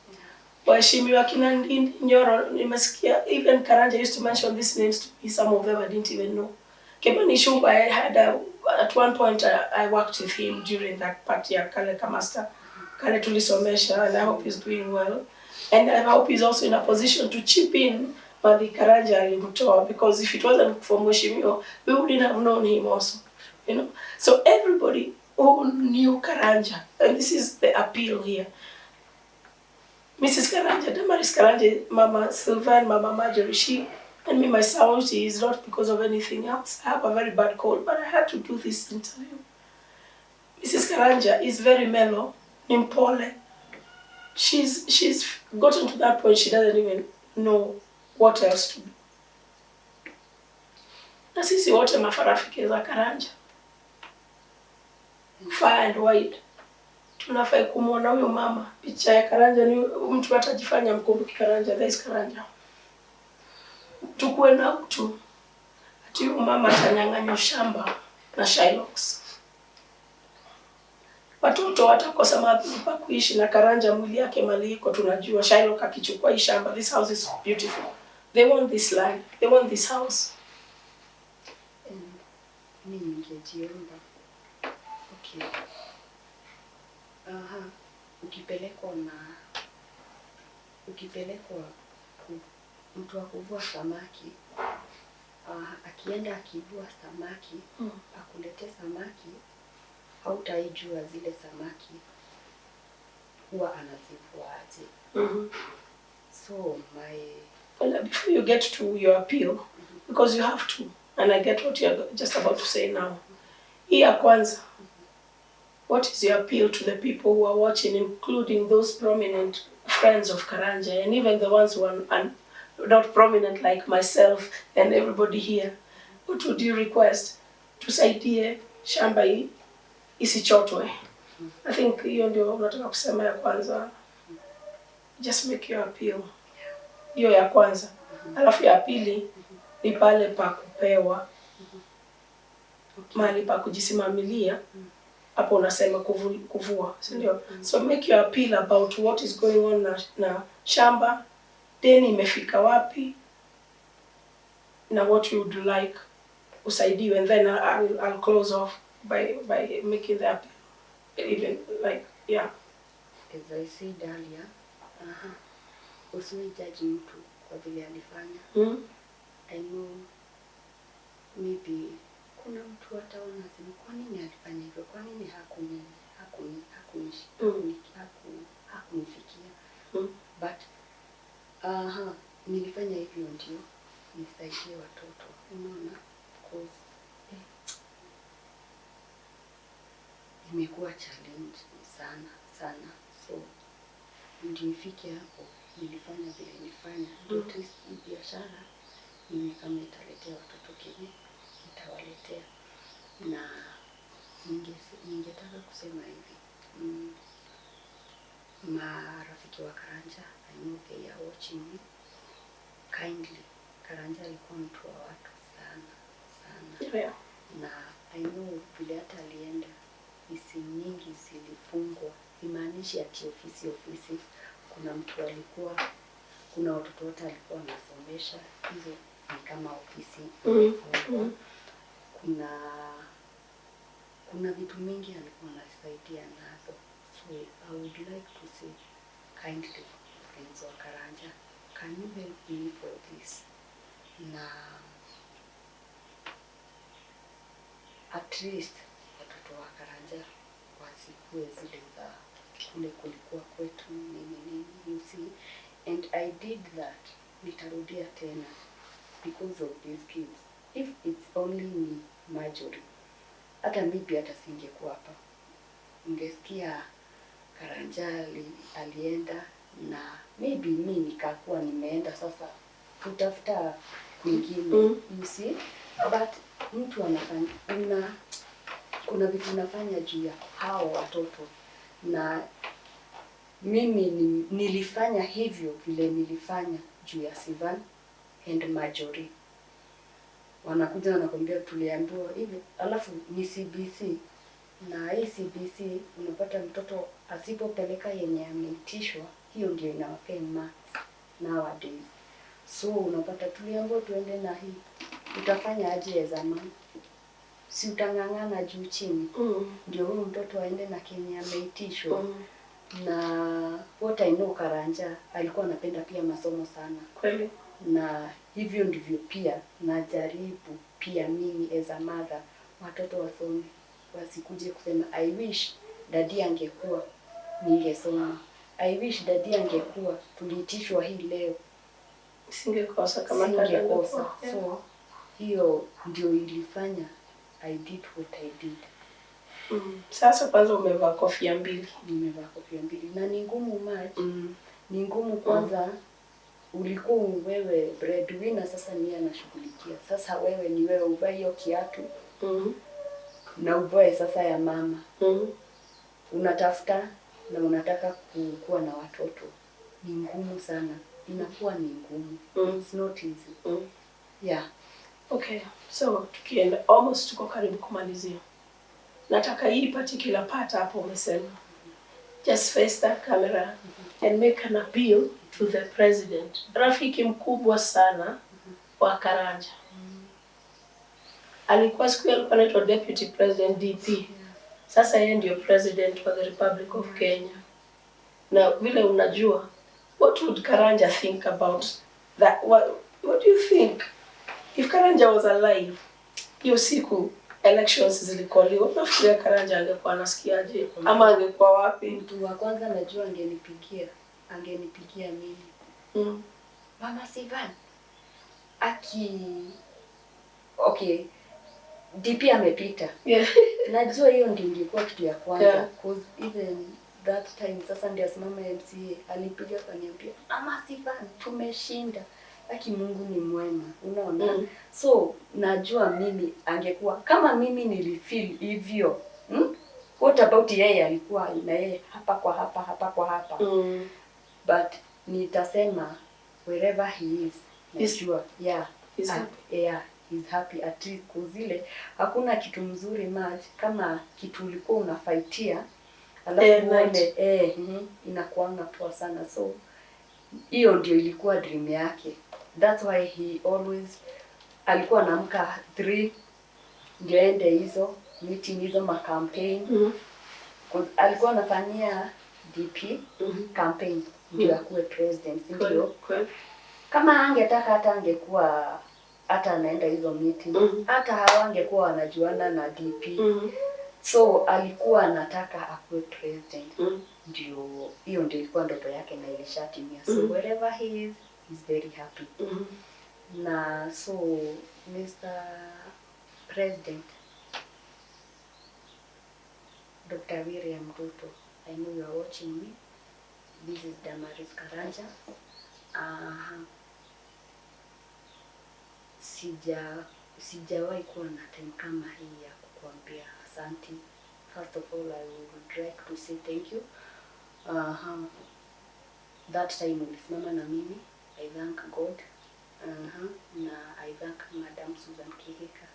Waheshimiwa kina Ndindi Nyoro, nimesikia even Karanja used to mention these names to me, some of them I didn't even know. Kimani Ichung'wah, I had at one point I worked with him during that part ya Kale Kamasta. Kale tulisomesha, and I hope he's doing well. And I hope he's also in a position to chip in Mali Karanja alimtoa, because if it wasn't for Mheshimiwa, we wouldn't have known him also. You know, so everybody who knew Karanja, and this is the appeal here. Mrs. Karanja, Damaris Karanja, Mama Sylvan, Mama Marjorie, she and me myself, is not because of anything else. I have a very bad cold, but I had to do this interview. Mrs. Karanja is very mellow, nimpole. She's gotten to that point she doesn't even know what else to do. Na sisi wote mafarafiki za Karanja, far and wide, tunafai kumuona huyo mama. Picha ya Karanja ni mtu atajifanya mkumbuki Karanja, there is Karanja. Tukue na mtu ati huyo mama atanyang'anywa shamba na Shylocks. Watoto watakosa mahali pa kuishi na Karanja mwili yake mali iko, tunajua Shylock akichukua hii shamba, this house is beautiful. They want this land, they want this house. Mimi ningejiomba. Okay. Ukipelekwa mtu wa kuvua samaki, akienda akivua samaki, akulete samaki, hautaijua zile samaki huwa anazivua aje. So before you get to your appeal, because you have to, and I get what you're just about to say now. Here kwanza, what is your appeal to the people who are watching, including those prominent friends of Karanja, and even the ones who are not prominent like myself and everybody here? What would you request? Tusaidie shamba hii isichotwe. I think hiyo ndio nataka kusema ya kwanza. Just make your appeal. Hiyo ya kwanza. Alafu ya pili ni pale pa kupewa, mahali pa kujisimamilia, hapo unasema kuvua, si ndio? So make your appeal about what is going on na shamba, deni imefika wapi, na what you would like usaidiwe, and then I'll close off by making the appeal. Even like, yeah. As I said earlier, usijaji mtu kwa vile alifanya. I know maybe kuna mtu ataona sema kwa nini alifanya hivyo, kwa nini hakunifikia. But nilifanya hivyo ndio nisaidie watoto, unaona, because imekuwa challenge sana, so ndio ifike hapo nilifanya vile nilifanya. Ndio biashara mimi kama italetea watoto kenye itawaletea. Na ningetaka kusema hivi, marafiki wa Karanja, I know they are watching me kindly. Karanja alikuwa mtu wa watu sana. Yeah. Na I know vile hata alienda ofisi nyingi zilifungwa, simaanishi ati ofisi. Kuna mtu alikuwa, kuna watoto wote alikuwa anasomesha, hizo ni kama ofisi. Kuna vitu mingi alikuwa anasaidia nazo. So I would like to say kindly, friends wa Karanja, can you help me for this? Na at least watoto wa Karanja wasikue zile za kule kulikuwa kwetu nini, you see. And I did that, nitarudia tena, because of these kids. If it's only me, Marjorie, hata mimi hata singekuwa hapa. Ungesikia Karanja alienda na maybe mimi nikakuwa nimeenda sasa kutafuta kwingine, you see. But mtu anafanya, kuna vitu nafanya juu ya hao watoto, na mimi nilifanya hivyo vile nilifanya juu ya Sivan and Marjorie. Wanakuja wanakwambia tuliambiwa hivi, alafu ni CBC, na hii CBC unapata mtoto asipopeleka yenye ameitishwa, hiyo ndio inawapea marks nowadays. So unapata tuliambiwa tuende na hii, utafanya aje ya zamani? Si utangangana juu chini ndio huyu mtoto aende na kenye ameitishwa. Na what I know, Karanja alikuwa anapenda pia masomo sana. Kweli. Na hivyo ndivyo pia najaribu pia mimi as a mother, watoto wasome, wasikuje kusema I wish daddy angekuwa ningesoma, I wish daddy angekuwa tuliitishwa hii leo, singekosa kama singekosa. So hiyo ndio ilifanya I did what I did. Sasa kwanza umevaa kofia mbili. Nimevaa kofia mbili na ni ngumu maji. Ni ngumu kwanza. Ulikuwa wewe breadwinner, sasa mimi anashughulikia. Sasa wewe ni wewe uvae hiyo kiatu. Na uvae sasa ya mama. Unatafuta na unataka kuwa na watoto. Ni ngumu sana. Inakuwa ni ngumu. It's not easy. Yeah. Okay. So tukienda almost tuko karibu kumalizia. Nataka hii particular part hapo umesema. Just face that camera and make an appeal to the president. Rafiki mkubwa sana wa Karanja. Alikuwa siku alikuwa anaitwa deputy president DP. Sasa yeye ndio president of the Republic of Kenya. Na vile unajua, what would Karanja think about that? What do you think if Karanja was alive? Hiyo siku elections zilikoliwa, unafikiria Karanja angekuwa anasikiaje ama angekuwa wapi? Mtu wa kwanza najua angenipigia mimi. Mama Sivan okay, DP amepita. Yeah. Najua hiyo ndio ingekuwa kitu ya kwanza, because even that time sasa ndio asimama MCA alipiga kaniambia Mama Sivan tumeshinda. Aki Mungu ni mwema, unaona? So najua mimi angekuwa kama mimi nilifeel hivyo. What about yeye? Alikuwa na yeye hapa kwa hapa. But nitasema wherever he is, najua he's happy at least kuzile. Hakuna kitu mzuri much kama kitu ulikuwa unafaitia alafu uone inakuanga poa sana. So hiyo ndio ilikuwa dream yake. That's why he always alikuwa anaamka 3 ndio ende hizo meeting hizo ma campaign. Alikuwa anafanyia DP campaign ndio akuwe president, ndio. Kama angetaka hata angekuwa hata anaenda hizo meeting, hata hawangekuwa wanajuana na DP. So alikuwa anataka akuwe president. Ndio hiyo ndio ilikuwa ndoto yake na ilishatimia. So wherever he is, he's very happy. Na so Mr. President Dr. William Ruto, I know you are watching me. This is Mburu'S Karanja. Sijawahi kuwa na time kama hii ya kukuambia asante. First of all, I would like to say thank you. That time ulisimama na mimi. I thank God. Na I thank Madam Susan Kihika.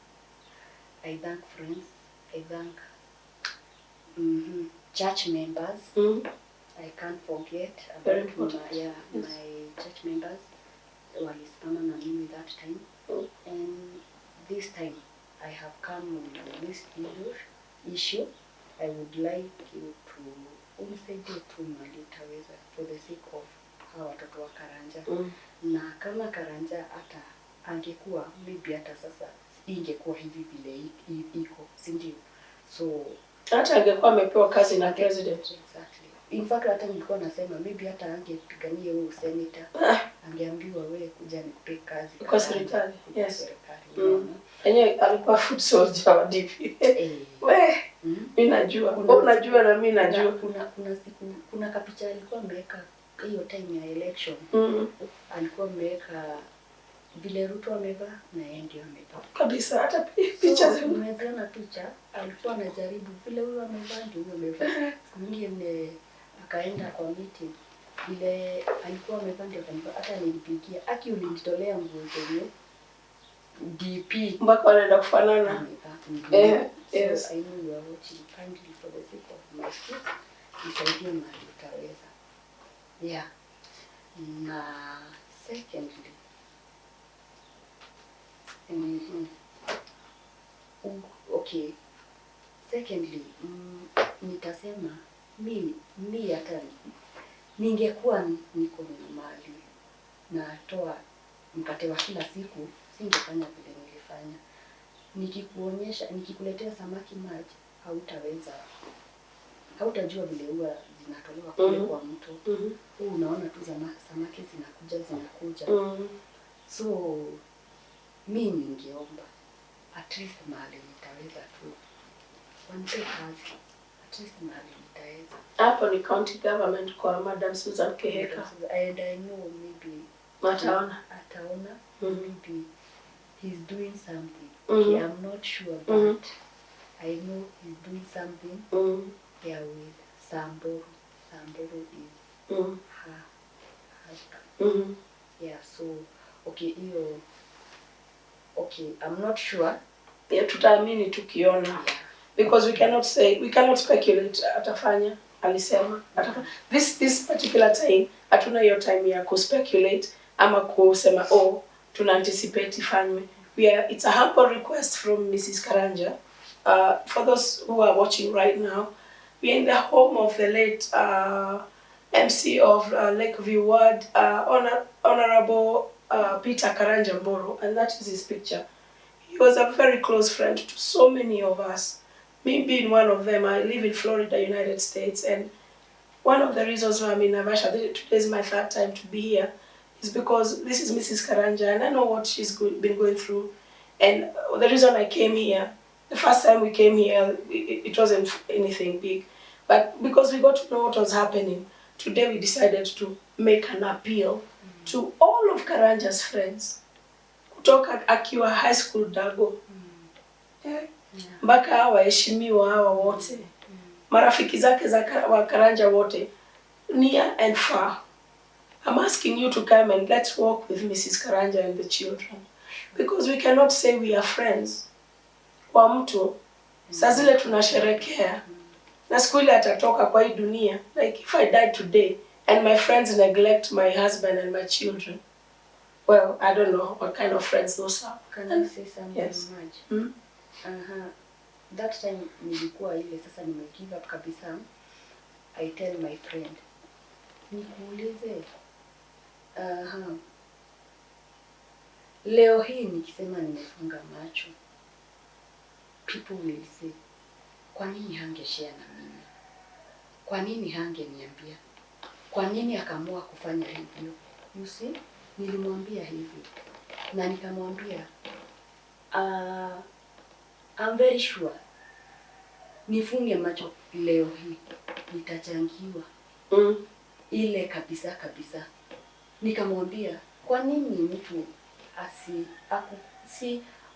I thank friends. I thank church members. I can't forget about my church members. Walisimama na mimi that time. And this time I have come with this issue. I would like you to unisaidie tu mali utaweza for the sake of hawa watoto wa Karanja. Na kama Karanja hata angekuwa maybe hata sasa ingekuwa hivi vile iko, si ndio? So hata angekuwa amepewa kazi na president. Exactly. In fact hata nilikuwa nasema maybe hata angepigania huyo senator, angeambiwa wewe kuja nikupe kazi kwa serikali. Yes. Serikali. Yenyewe alikuwa foot soldier wa DP. Wewe mimi najua. Wewe unajua na mimi najua. Kuna kapicha alikuwa ameweka hiyo time ya election. Alikuwa ameweka vile Ruto amevaa na yeye ndio amevaa. Kabisa hata picha zimeona picha alikuwa anajaribu vile huyo amevaa ndio huyo amevaa. Mwingine akaenda kwa meeting vile alikuwa amevaa ndio akanipa, hata nilipigia aki ulinitolea nguo zenye DP mpaka wanaenda kufanana. Yes. I know you are watching kindly for the sake of my kids. Nisaidie mali utaweza. Yeah. Na secondly okay. Secondly, nitasema mi hata ningekuwa niko mali natoa mkate wa kila siku, singefanya vile nilifanya. Nikikuonyesha, nikikuletea samaki maji, hautajua vile huwa zinatolewa kule kwa mto. Unaona tu samaki zinakuja. So mimi ningeomba at least mahali nitaweza tu wanipe kazi, at least mahali nitaweza. Hapo ni county government kwa Madam Susan Kihika. And I know maybe ataona maybe he's doing something. Okay, I'm not sure, but I know he's doing something there with Mburu'S. Mburu'S is her husband. Yeah, so okay, I'm not sure. Yeah, tutaamini tukiona. Because we cannot speculate atafanya, alisema atafanya. This particular time hatuna hiyo time ya ku-speculate ama kusema tuna anticipate ifanywe. It's a humble request from Mrs. Karanja. For those who are watching right now, we are in the home of the late MC of Lakeview Ward, Honorable Peter Karanja Mburu, and that is his picture. He was a very close friend to so many of us. Me being one of them. I live in Florida, United States, and one of the reasons why I'm in Naivasha, today is my 3rd time to be here, is because this is Mrs. Karanja and I know what she's been going through. And the reason I came here, the first time we came here, it wasn't anything big. But because we got to know what was happening, today we decided to make an appeal to all of Karanja's friends. Kutoka akiwa high school dago. Mpaka waheshimiwa hawa wote. Marafiki zake wa Karanja wote, near and far. I'm asking you to come and let's walk with Mrs. Karanja and the children. Because we cannot say we are friends kwa mtu saa zile tunasherekea na siku ile atatoka kwa hii dunia. Like if I die today and my friends neglect my husband and my children, well, I don't know what kind of friends those are. Can I say something? Yes. Much? That time nilikuwa ile sasa give up kabisa. I tell my friend, nikuulize, leo hii nikisema nimefunga macho, people will say, kwa nini hangeshare na mimi? Kwa nini hangeniambia? Kwa nini akaamua kufanya hivyo? You see, nilimwambia hivi. Na nikamwambia, I'm very sure nifunge macho leo hii nitachangiwa ile kabisa kabisa. Nikamwambia, kwa nini mtu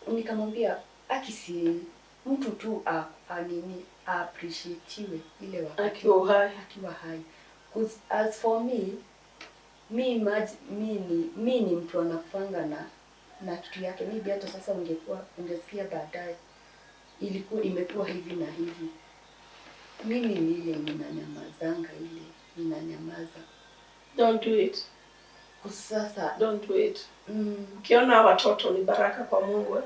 nikamwambia mtu tu appreciate ile wakati akiwa hai. Because as for me, mi ni mtu anafanga na kitu yake. Maybe hata sasa ungesikia baadaye imekuwa hivi na hivi. Mimi ni ile ninanyamazanga, ile ninanyamaza. Don't do it. Sasa don't do it. Ukiona watoto ni baraka kwa Mungu.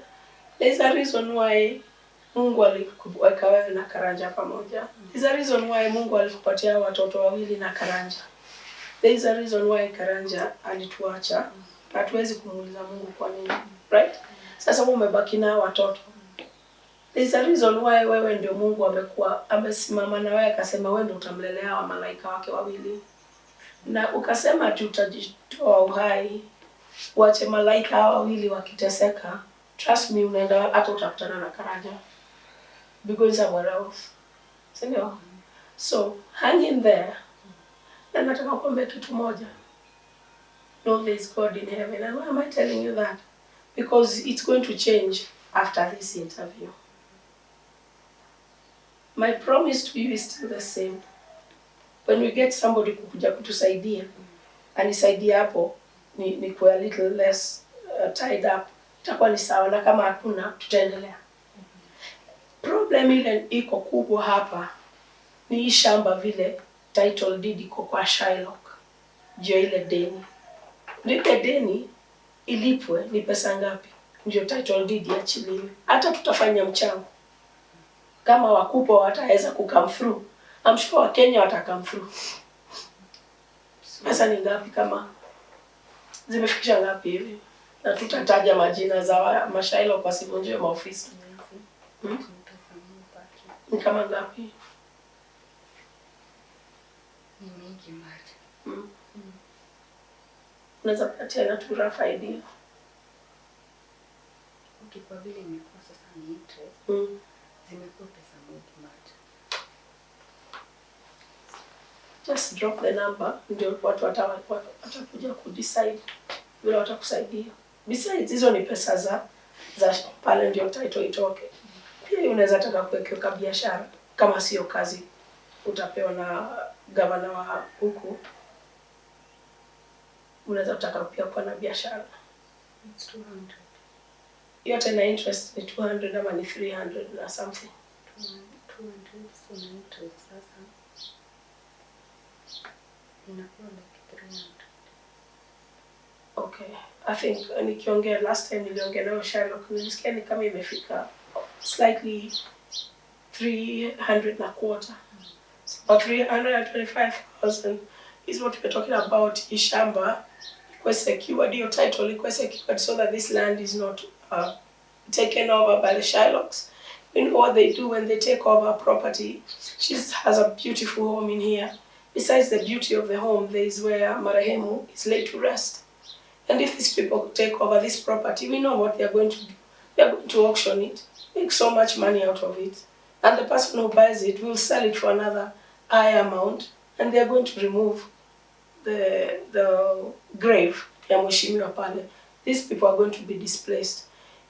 There's a reason why Mungu alikuweka wewe na Karanja pamoja. There's a reason why Mungu alikupatia watoto wawili na Karanja. There is a reason why Karanja alituacha. Hatuwezi kumuuliza Mungu kwa nini. Right? Sasa umebaki na watoto. There is a reason why wewe ndio Mungu amesimama na wewe akasema wewe ndio utamlelea wa malaika wake wawili. Na ukasema tutajitoa uhai, uache malaika hawa wawili wakiteseka. Trust me, unaenda hata utakutana na Karanja. Because somewhere else. Sindio? So, hang in there. Na nataka kuambia kitu moja. Know there is God in heaven. And why am I telling you that? Because it's going to change after this interview. My promise to you is still the same. When we get somebody kukuja kutusaidia, anisaidia hapo, ni kuwa a little less tied up, itakuwa ni sawa, na kama hakuna, tutaendelea. Problem ile iko kubwa hapa, ni shamba vile title deed iko kwa Shylock. Ndio ile deni. Ile deni ilipwe ni pesa ngapi? Ndio title deed iachiliwe. Hata tutafanya mchango. Kama wakubwa wataweza kukam through, I'm sure Kenya watakam through. Pesa ni ngapi kama zimefikisha ngapi hivi? Na tutataja majina za mashailo kwa sivunjwe maofisi. Ni kama ngapi? Ni mingi maji. Unaweza patia na tu rough idea. Okay, kwa vile imekuwa sasa ni interest. Zimekuwa pesa mingi maji. Just drop the number, ndio watu watakuja kudecide vile watakusaidia. Besides, hizo ni pesa za pale ndio title itoke. Pia unaweza taka kuweka biashara kama sio kazi utapewa na gavana wa huku. Unaweza taka pia kuwa na biashara. It's 200. Yote na interest ni 200 ama ni 300 na something. 200 for interest sasa. Inakuwa like 300. Okay. I think nikiongea last time niliongea nao Shylock, nilisikia ni kama imefika slightly 300 na quarter. So about 325,000 is what we're talking about. Ishamba ikuwe secured, your title ikuwe secured so that this land is not taken over by the Shylocks. You know what they do when they take over a property? She has a beautiful home in here. Besides the beauty of the home, there is where Marehemu is laid to rest. And if these people take over this property, we know what they are going to do. They are going to auction it, make so much money out of it. And the person who buys it will sell it for another high amount. And they are going to remove the grave ya mheshimiwa pale. These people are going to be displaced.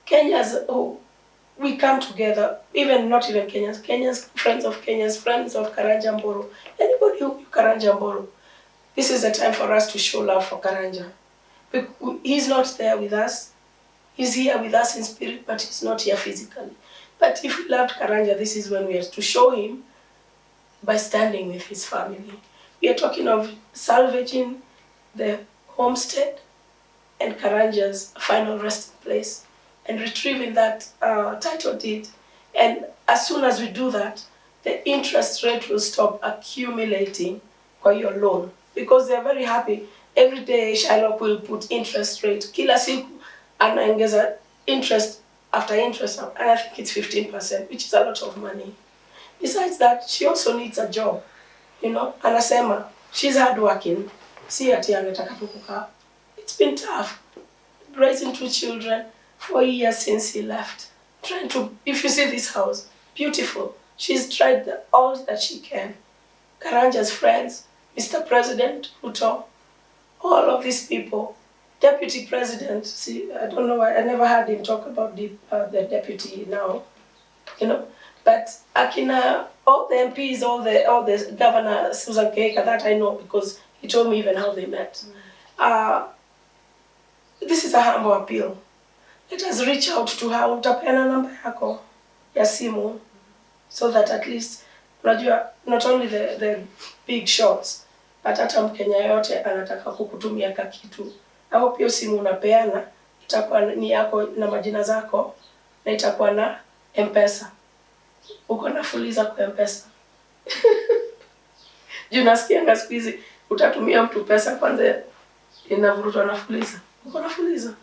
Kenyans, we come together, not even Kenyans, friends of Karanja Mburu. Anybody who Karanja Mburu, this is the time for us to show love for Karanja. He's not there with us. He's here with us in spirit, but he's not here physically. But if we loved Karanja, this is when we have to show him by standing with his family. We are talking of salvaging the homestead and Karanja's final resting place and retrieving that title deed. And as soon as we do that, the interest rate will stop accumulating for your loan, because they are very happy. Every day Shylock will put interest rate. Kila siku anaongeza interest after interest, and I think it's 15%, which is a lot of money. Besides that, she also needs a job. You know, anasema she's hardworking. Si ati anataka tu kukaa. It's been tough raising 2 children 4 years since he left. Trying to, if you see this house, beautiful. She's tried all that she can. Karanja's friends, Mr. President Ruto, all of these people, Deputy President. See, I don't know why I never heard him talk about the deputy now, you know. But Akina, all the MPs, all the Governor Susan Keika, that I know because he told me even how they met. This is a humble appeal. Let us reach out to her. Utapeana namba yako ya simu, so that at least, unajua, not only the big shots, but hata Mkenya yote anataka kukutumia kakitu. Na hope hiyo simu unapeana itakuwa ni yako na majina zako, na itakuwa na M-Pesa. Uko na fuliza kwa M-Pesa. Juu nasikia siku hizi utatumia mtu pesa kwanza inavurutwa na fuliza. Uko na fuliza?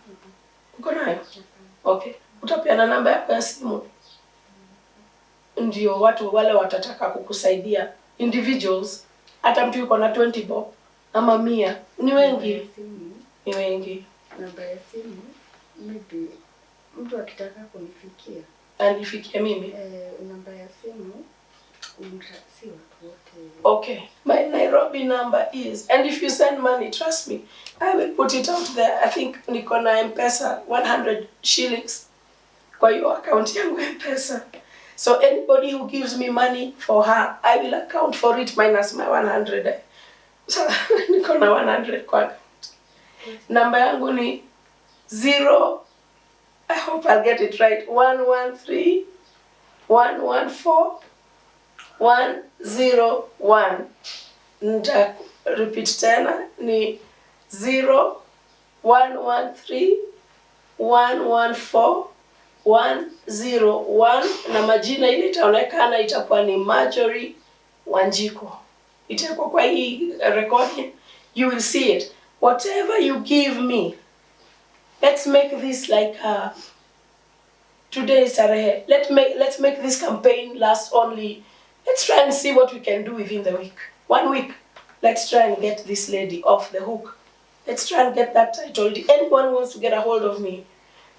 Uko nayo? Okay. Utapeana namba yako ya simu. Ndio watu wale watataka kukusaidia. Individuals, hata mtu yuko na 20 bob ama 100, ni wengi. Ni wengi. Namba ya simu, maybe mtu akitaka kunifikia. Anifikie mimi? Namba ya simu, si watu wote. Okay. My Nairobi number is, and if you send money, trust me, I will put it out there. I think niko na M-Pesa 100 shillings kwa hiyo account yangu M-Pesa. So anybody who gives me money for her, I will account for it minus my 100. So niko na 100 kwa account. Namba yangu ni 0, I hope I'll get it right, 113 114 101. Nita repeat tena, ni 0 113 114 101, na majina ile itaonekana itakuwa ni Marjorie Wanjiko. Itakuwa kwa hii recording, you will see it. Whatever you give me, let's make this like today is tarehe. Let's make this campaign last only. Let's try and see what we can do within the week. 1 week. Let's try and get this lady off the hook. Let's try and get that title. Anyone who wants to get a hold of me,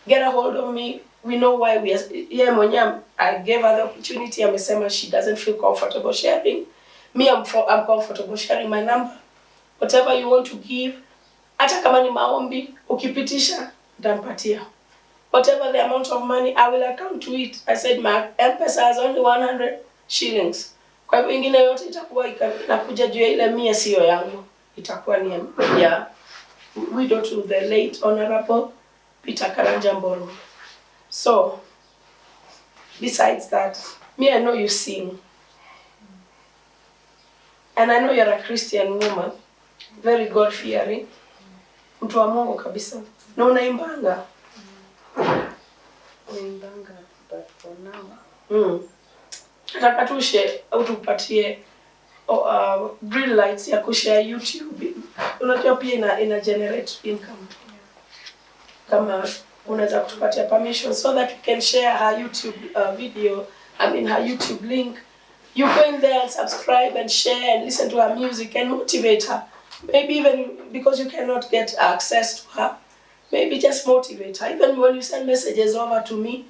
get a hold of me. We know why we are. Yeah, Monyam, I gave her the opportunity. Amesema she doesn't feel comfortable sharing. Me, I'm comfortable sharing my number. Whatever you want to give, hata kama ni maombi, ukipitisha, nitampatia. Whatever the amount of money, I will account to it. I said my M-Pesa has only 100 shillings. Kwa hivyo ingine yote itakuwa inakuja juu ya ile 100 sio yangu. Itakuwa ni ya widow to the late Honorable Peter Karanja Mburu'S. So, besides that, me, I know you sing. And I know you're a Christian woman, very God-fearing. Mtu wa Mungu kabisa. Na unaimbanga. Naimbanga, but for now. Nataka tushe au tupatie green lights ya kushare YouTube. Unajua pia ina generate income. Kama unaweza kutupatia permission so that we can share her YouTube video, her YouTube link. You go in there and subscribe and share and listen to her music and motivate her. Maybe even because you cannot get access to her, maybe just motivate her. Even when you send messages over to me,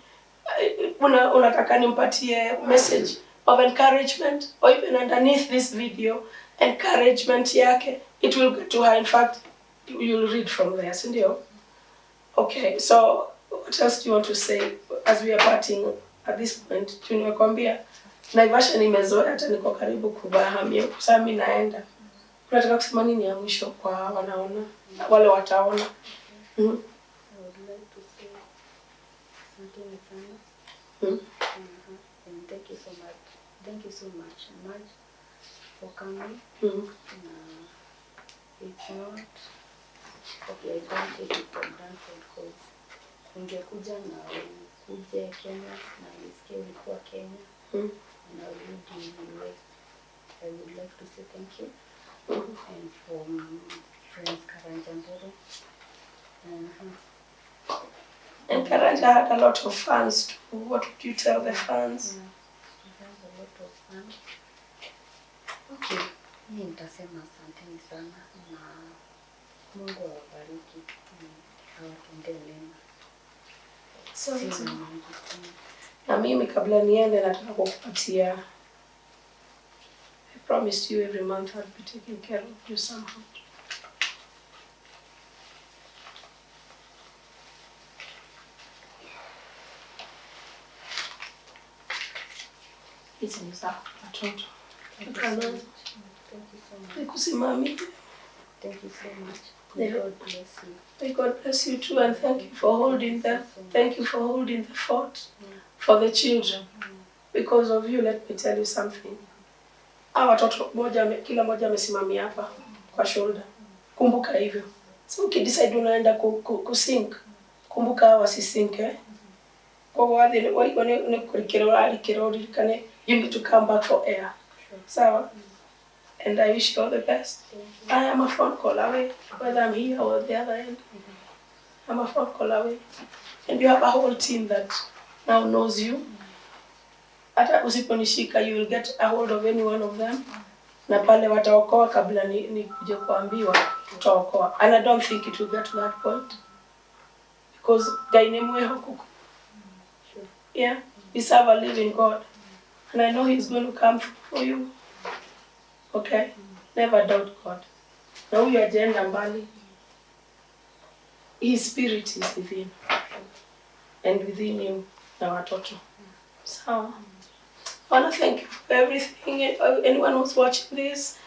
unataka nimpatie message of encouragement, or even underneath this video, encouragement yake, it will get to her. In fact, you'll read from there, sindio? Okay, so what else do you want to say as we are parting at this point? Nimekwambia Naivasha nimezoea, hata niko karibu kubahamia. Sasa mimi naenda. Unataka kusema nini ya mwisho kwa wanaona? Wale wataona. I would like to say asanteni sana. And thank you so much. Thank you so much for coming. It's not okay, I don't take it for granted because ungekuja na ukuje Kenya na nisikie ulikuwa Kenya na urudi US. I would like to say thank you. And from friends Karanja Mburu. And Karanja had a lot of fans too. What would you tell the fans? He has a lot of fans. Okay, mimi nitasema asanteni sana na Mungu awabariki. Awatendee mema. Na mimi kabla niende nataka kukupatia, I promised you every month I'd be taking care of you somehow. Hizi ni za watoto. Nikusimamie. Thank you so much. May God bless you. May God bless you too, and thank you for holding the fort for the children. Because of you, let me tell you something. Hawa watoto kila moja amesimamia hapa kwa shoulder. Kumbuka hivyo. So ukidecide unaenda kusink, kumbuka hawa si sink Kwa wale wale kurikirori you need to come back for air. Sawa? And I wish you all the best. I am a phone call away, whether I'm here or the other end. I'm a phone call away. And you have a whole team that now knows you. Hata usiponishika, you will get a hold of any one of them. Na pale wataokoa kabla ni kuja kuambiwa, tutaokoa. And I don't think it will get to that point. Because gainemwe hukuku. Yeah, we serve a living God. And I know He's going to come for you. Okay? Never doubt God. Na huyu agenda mbali. His spirit is within. And within you, na watoto. So, I want to thank you for everything. Anyone who's watching this,